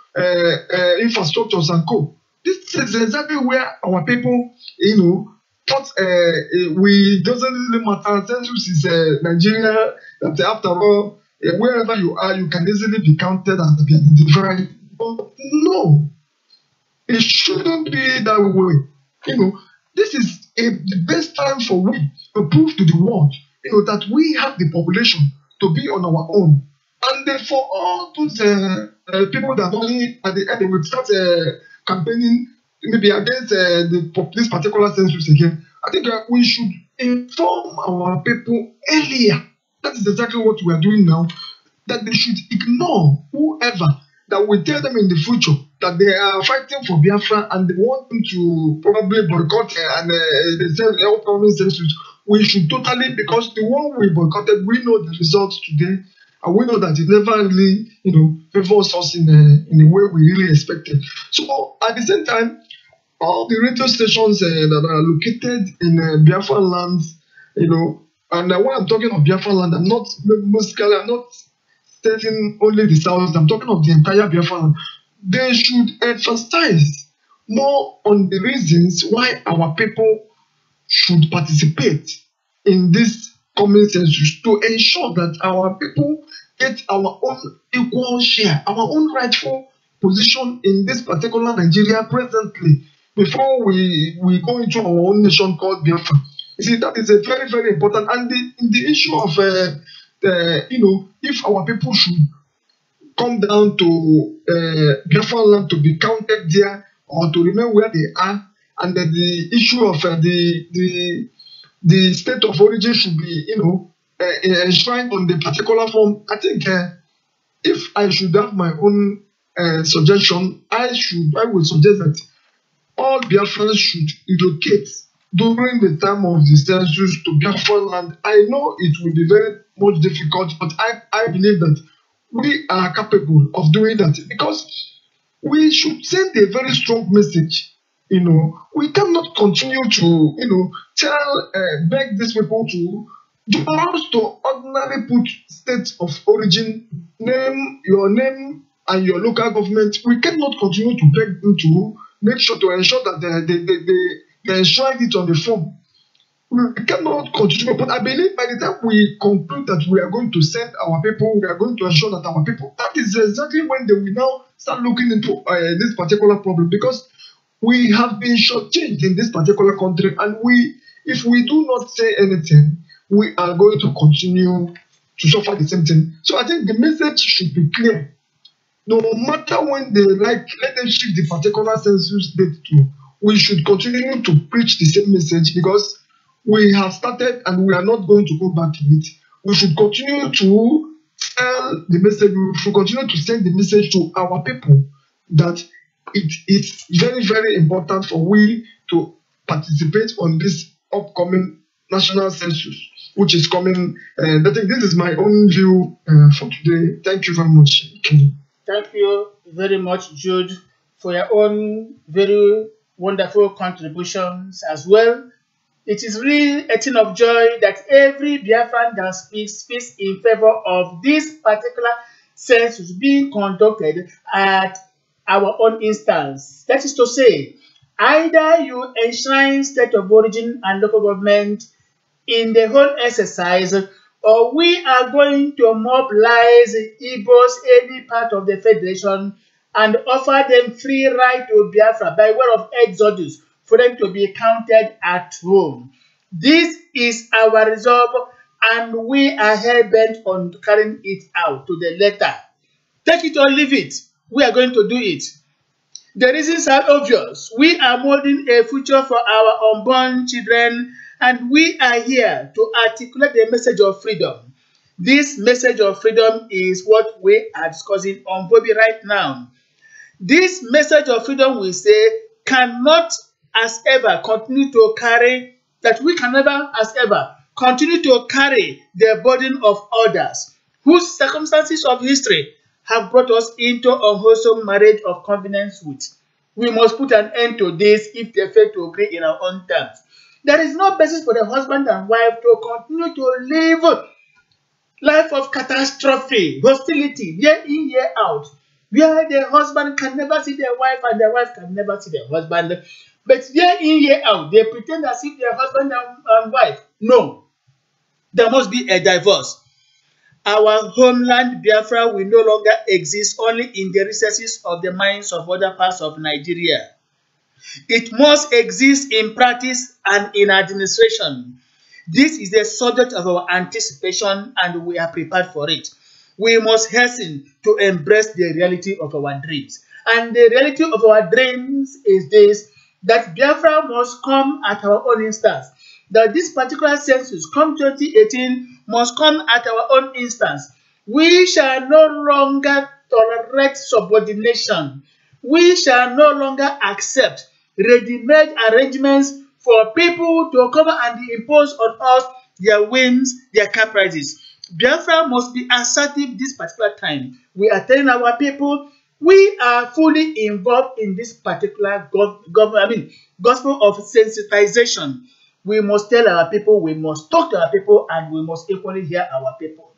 infrastructures and co. This is exactly where our people thought we doesn't really matter. Census is Nigeria. That after all, wherever you are, you can easily be counted and be identified. But no. It shouldn't be that way. This is the best time for we to prove to the world, that we have the population to be on our own. And then for all those people that only at the end they will start campaigning maybe against this particular census again, I think we should inform our people earlier. That is exactly what we are doing now. That they should ignore whoever that will tell them in the future that they are fighting for Biafra and they want them to probably boycott and they say upcoming census. We should totally, because the one we boycotted, we know the results today, and we know that it never really, favors us in a way we really expected. So at the same time, all the radio stations that are located in Biafra lands, and when I'm talking of Biafra land, I'm not stating only the south, I'm talking of the entire Biafra land. They should emphasize more on the reasons why our people should participate in this coming census to ensure that our people get our own equal share, our own rightful position in this particular Nigeria presently, before we go into our own nation called Biafra. You see, that is a very, very important. And the issue of, if our people should come down to Biafra land to be counted there or to remain where they are, and then the issue of the state of origin should be, enshrined on the particular form. I think if I should have my own suggestion, I would suggest that all Biafrans should relocate during the time of the census to Biafra land. I know it will be very much difficult, but I believe that we are capable of doing that, because we should send a very strong message. We cannot continue to beg these people to just to ordinarily put state of origin, your name and your local government. We cannot continue to beg them to make sure to ensure that they enshrine it on the form. We cannot continue, but I believe by the time we conclude that we are going to send our people, we are going to ensure that our people, that is exactly when they will now start looking into this particular problem, because we have been shortchanged in this particular country, and if we do not say anything, we are going to continue to suffer the same thing. So I think the message should be clear. No matter when they let them shift the particular census date to, we should continue to preach the same message, because we have started and we are not going to go back to it. We should continue to tell the message, we should continue to send the message to our people that it is very, very important for we to participate on this upcoming national census, which is coming. I think this is my own view for today. Thank you very much.
Thank you very much, Jude, for your own very wonderful contributions as well. It is really a thing of joy that every Biafran that speaks in favor of this particular census being conducted at our own instance. That is to say, Either you enshrine state of origin and local government in the whole exercise, or we are going to mobilize Igbos any part of the Federation and offer them free right to Biafra by way of exodus for them to be counted at home. This is our resolve, and we are hell-bent on carrying it out to the letter. Take it or leave it. We are going to do it. The reasons are obvious. We are molding a future for our unborn children, and we are here to articulate the message of freedom. This message of freedom is what we are discussing on vobi right now. This message of freedom, we say, cannot as ever continue to carry, that we can never as ever continue to carry the burden of others whose circumstances of history have brought us into unwholesome marriage of convenience with. We must put an end to this if they fail to agree in our own terms. There is no basis for the husband and wife to continue to live life of catastrophe, hostility, year in, year out, where the husband can never see the wife and the wife can never see the husband. But year in, year out, they pretend as if they're husband and wife. No, there must be a divorce. Our homeland, Biafra, will no longer exist only in the recesses of the minds of other parts of Nigeria. It must exist in practice and in administration. This is the subject of our anticipation, and we are prepared for it. We must hasten to embrace the reality of our dreams. And the reality of our dreams is this, that Biafra must come at our own instance. That this particular census, come 2018, must come at our own instance. We shall no longer tolerate subordination. We shall no longer accept ready-made arrangements for people to come and impose on us their whims, their caprices. Biafra must be assertive this particular time. We are telling our people we are fully involved in this particular gospel of sensitization. We must tell our people, we must talk to our people, and we must equally hear our people.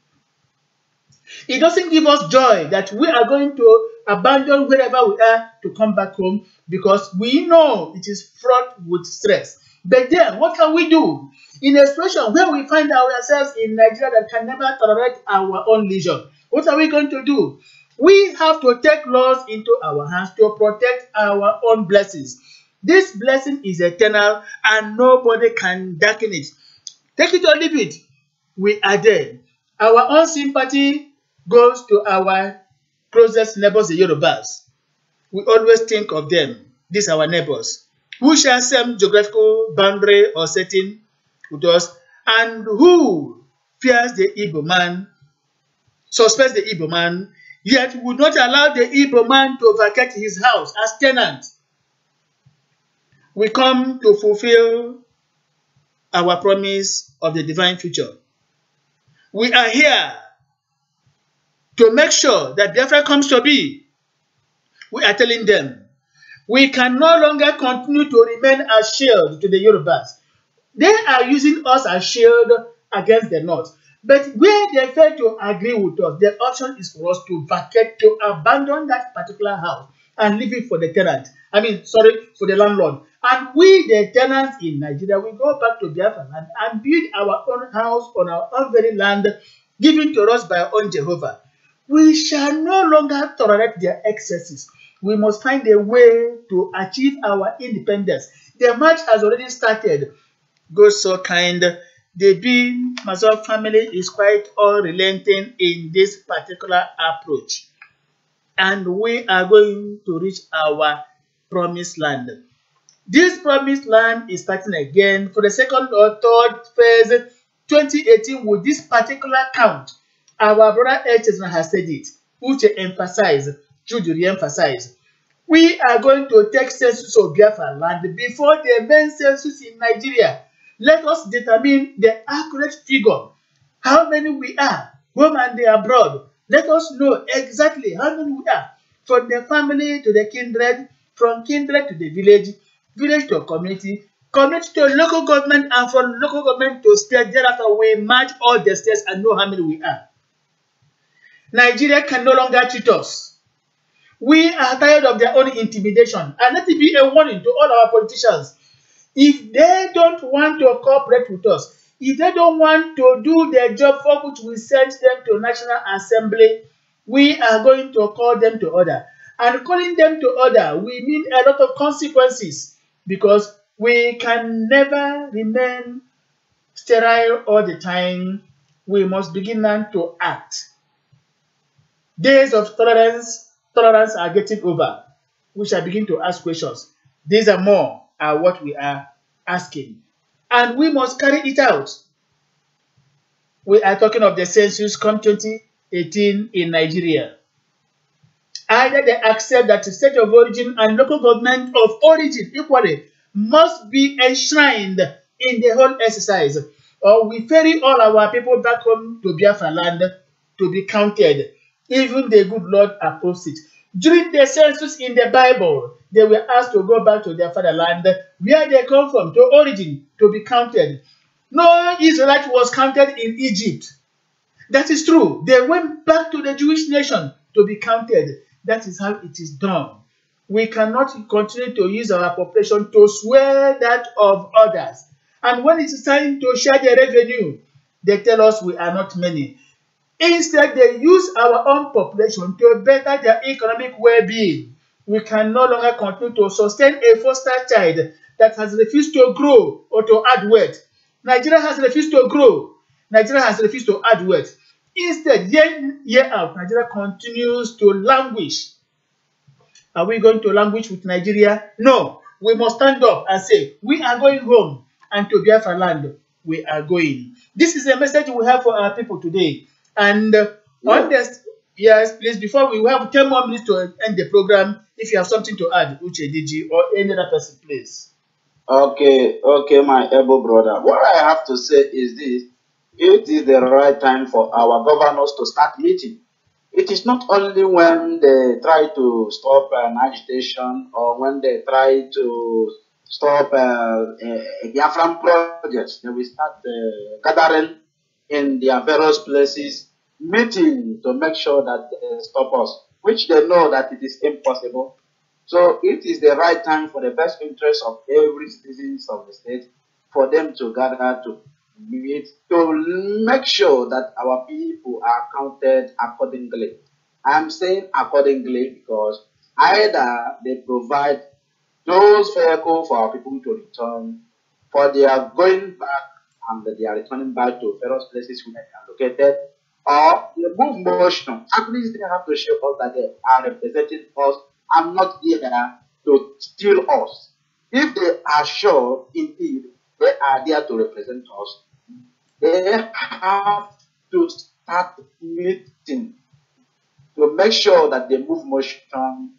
It doesn't give us joy that we are going to abandon wherever we are to come back home, because we know it is fraught with stress. But then, what can we do in a situation where we find ourselves in Nigeria that can never tolerate our own leisure? What are we going to do? We have to take laws into our hands to protect our own blessings. This blessing is eternal, and nobody can darken it. Take it or leave it. We are there. Our own sympathy goes to our closest neighbors, the Yorubas. We always think of them. These are our neighbors, who share same geographical boundary or setting with us, and who fears the Igbo man, suspects the Igbo man, yet would not allow the Igbo man to vacate his house as tenant. We come to fulfill our promise of the divine future. We are here to make sure that Biafra comes to be. We are telling them we can no longer continue to remain as shield to the Yorubas. They are using us as shield against the North. But where they fail to agree with us, the option is for us to vacate, to abandon that particular house and leave it for the tenant. For the landlord. And we, the tenants in Nigeria, we go back to Biafra land and build our own house on our own very land, given to us by our own Jehovah. We shall no longer tolerate their excesses. We must find a way to achieve our independence. The march has already started. God so kind. The bim-massob family is quite unrelenting in this particular approach. And we are going to reach our promised land. This promised land is starting again for the second or third phase, 2018, with this particular count. Our brother Echezna has said it. Uche emphasized, Jude re-emphasized. We are going to take census of Biafra land before the main census in Nigeria. Let us determine the accurate figure. How many we are, home and abroad. Let us know exactly how many we are. From the family to the kindred, from kindred to the village, village to community, community to local government, and from local government to state. Thereafter, we match all the states and know how many we are. Nigeria can no longer cheat us. We are tired of their own intimidation. And let it be a warning to all our politicians. If they don't want to cooperate with us, if they don't want to do their job for which we sent them to National Assembly, we are going to call them to order. And calling them to order, we mean a lot of consequences, because we can never remain sterile all the time. We must begin now to act. Days of tolerance are getting over. We shall begin to ask questions. These are more are what we are asking. And we must carry it out. We are talking of the census come 2018 in Nigeria. Either they accept that the state of origin and local government of origin equally must be enshrined in the whole exercise, or we ferry all our people back home to Biafra land to be counted. Even the good Lord approves it. During the census in the Bible, they were asked to go back to their fatherland, where they come from, to origin, to be counted. No Israelite was counted in Egypt. That is true. They went back to the Jewish nation to be counted. That is how it is done. We cannot continue to use our population to sway that of others. And when it's time to share the revenue, they tell us we are not many. Instead, they use our own population to better their economic well-being. We can no longer continue to sustain a foster child that has refused to grow or to add weight. Nigeria has refused to grow. Nigeria has refused to add weight. Instead, year out, Nigeria continues to languish. Are we going to languish with Nigeria? No. We must stand up and say, we are going home, and to Biafra land, we are going. This is the message we have for our people today. And on this, yes, please, before we have 10 more minutes to end the program, if you have something to add, Uche, DG, or any other person, please.
Okay, my able brother. What I have to say is this. It is the right time for our governors to start meeting. It is not only when they try to stop an agitation or when they try to stop a Biafran project. They will start gathering in their various places, meeting to make sure that they stop us, which they know that it is impossible. So it is the right time for the best interest of every citizen of the state for them to gather to meet to make sure that our people are counted accordingly. I'm saying accordingly because either they provide those vehicles for our people to return, for they are going back and they are returning back to various places where they are located, or they move motion. At least they have to show us that they are representing us and not there to steal us. If they are sure, indeed, they are there to represent us, they have to start meeting to make sure that they move motion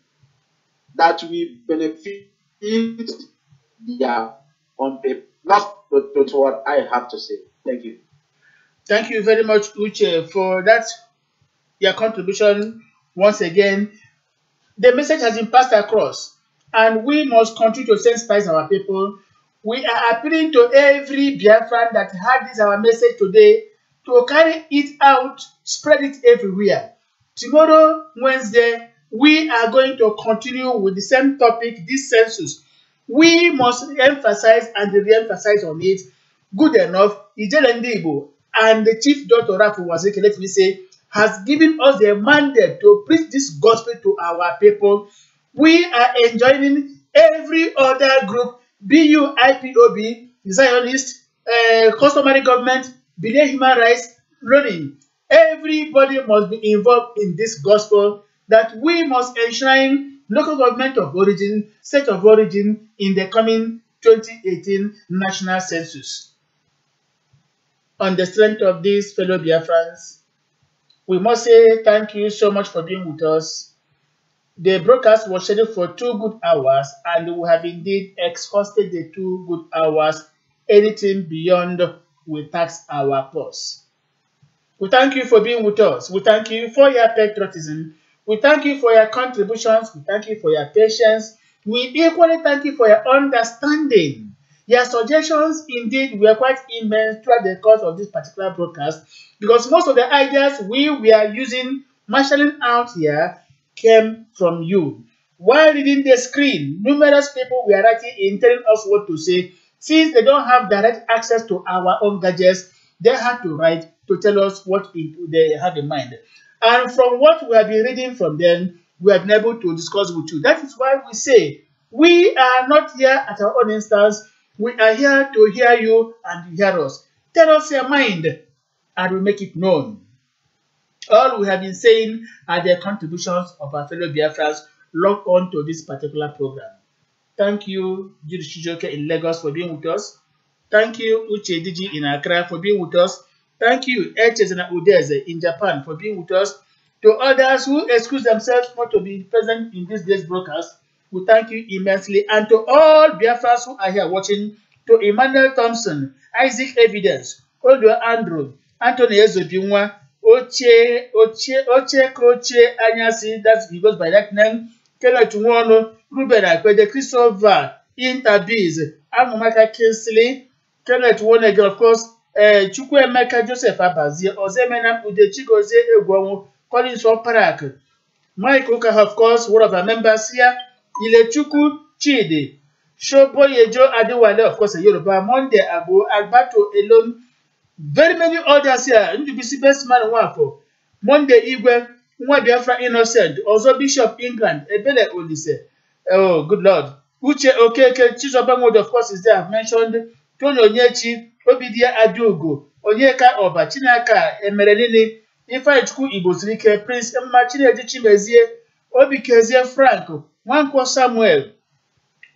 that we benefit their own people. Not to what I have to say. Thank you.
Thank you very much, Uche, for that, your contribution once again. The message has been passed across, and we must continue to sensitize our people. We are appealing to every Biafran that had this our message today to carry it out, spread it everywhere. Tomorrow, Wednesday, we are going to continue with the same topic, this census. We must emphasize and re-emphasize on it. Good enough, Ijele Ndibo and the Chief Dr. Rafu Wazeke, let me say, has given us the mandate to preach this gospel to our people. We are enjoining every other group, BU, IPOB, Zionist, customary government, Believe human rights, learning. Everybody must be involved in this gospel that we must enshrine local government of origin, state of origin in the coming 2018 national census. On the strength of this, fellow Biafrans, we must say thank you so much for being with us. The broadcast was scheduled for 2 good hours, and we have indeed exhausted the 2 good hours. Anything beyond will tax our purse. We thank you for being with us. We thank you for your patriotism. We thank you for your contributions. We thank you for your patience. We equally thank you for your understanding. Your suggestions indeed were quite immense throughout the course of this particular broadcast, because most of the ideas we were using, marshalling out here, came from you. While reading the screen, numerous people were writing in telling us what to say. Since they don't have direct access to our own gadgets, they had to write to tell us what they have in mind. And from what we have been reading from them, we have been able to discuss with you. That is why we say we are not here at our own instance. We are here to hear you and hear us. Tell us your mind and we make it known. All we have been saying are the contributions of our fellow Biafrans logged on to this particular program. Thank you, Judy Chijoke in Lagos for being with us. Thank you, Uche Diji in Accra for being with us. Thank you, Echezana Udeze in Japan for being with us. To others who excuse themselves not to be present in this day's broadcast, we thank you immensely. And to all Biafrans who are here watching, to Emmanuel Thompson, Isaac Evidence, Oldo Andrew, Anthony Ezobinwa, Oche Anyasi, he goes by that name, Kenneth Nwono, Ruben Akwede, Christopher, Interbiz, Amumaka Kinsley, Kenneth Wonegel, of course, Chukwuemeka Joseph Abazie, Ozemena Udechigoze Egwonwu, Collins Oparak, Mike Oka, of course, one of our members here, Ilechukwu Chidi, Shoboyejo Adewale, of course, a Yoruba, Monday Abu, Alberto Elon, very many others here. NDBC best man Wafo, Monday Igwe, Nwa Biafra Innocent, also Bishop England, Ebele Olise. Oh, good Lord. Uche Okeke, Chizobango, of course, is there. I've mentioned Tony Onyechi, Obidia Adugo, Onyeka Oba, Chinaka, Emerelini, Ifeachukwu Ibosirike, Prince Machine Chimezie, Obikezie Franco, Wanko Samuel.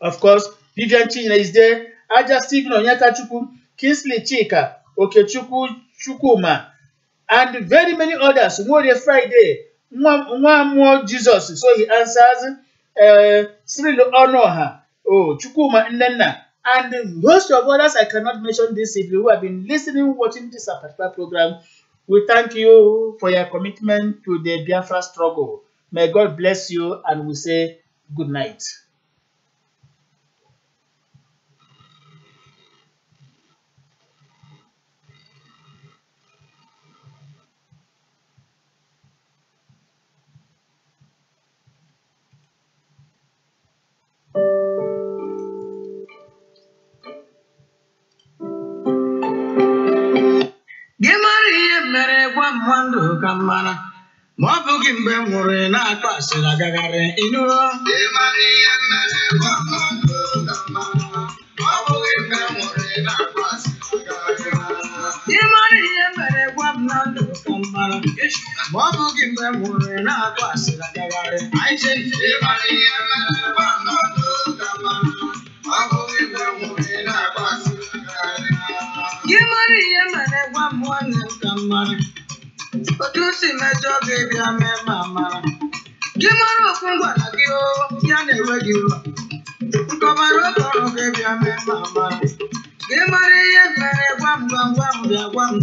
Of course, Vivian Chine is there. Aja Stephen Onyeka Chukwu, Kingsley Chika, Okechukwu Chukuma, and very many others. More Friday, one more Jesus. So he answers, Cyril Onoha, Chukuma Nena, and most of others I cannot mention this evening who have been listening, watching this particular program. We thank you for your commitment to the Biafra struggle. May God bless you, and we say good night.
Kamana, Mobukim Bemore, Nakas, Lagare, Inu, I say, but you see my job, baby, I'm a mamma. Give my open one, I go, Yanni, regular. Come on, baby, I'm a mamma. Give my one,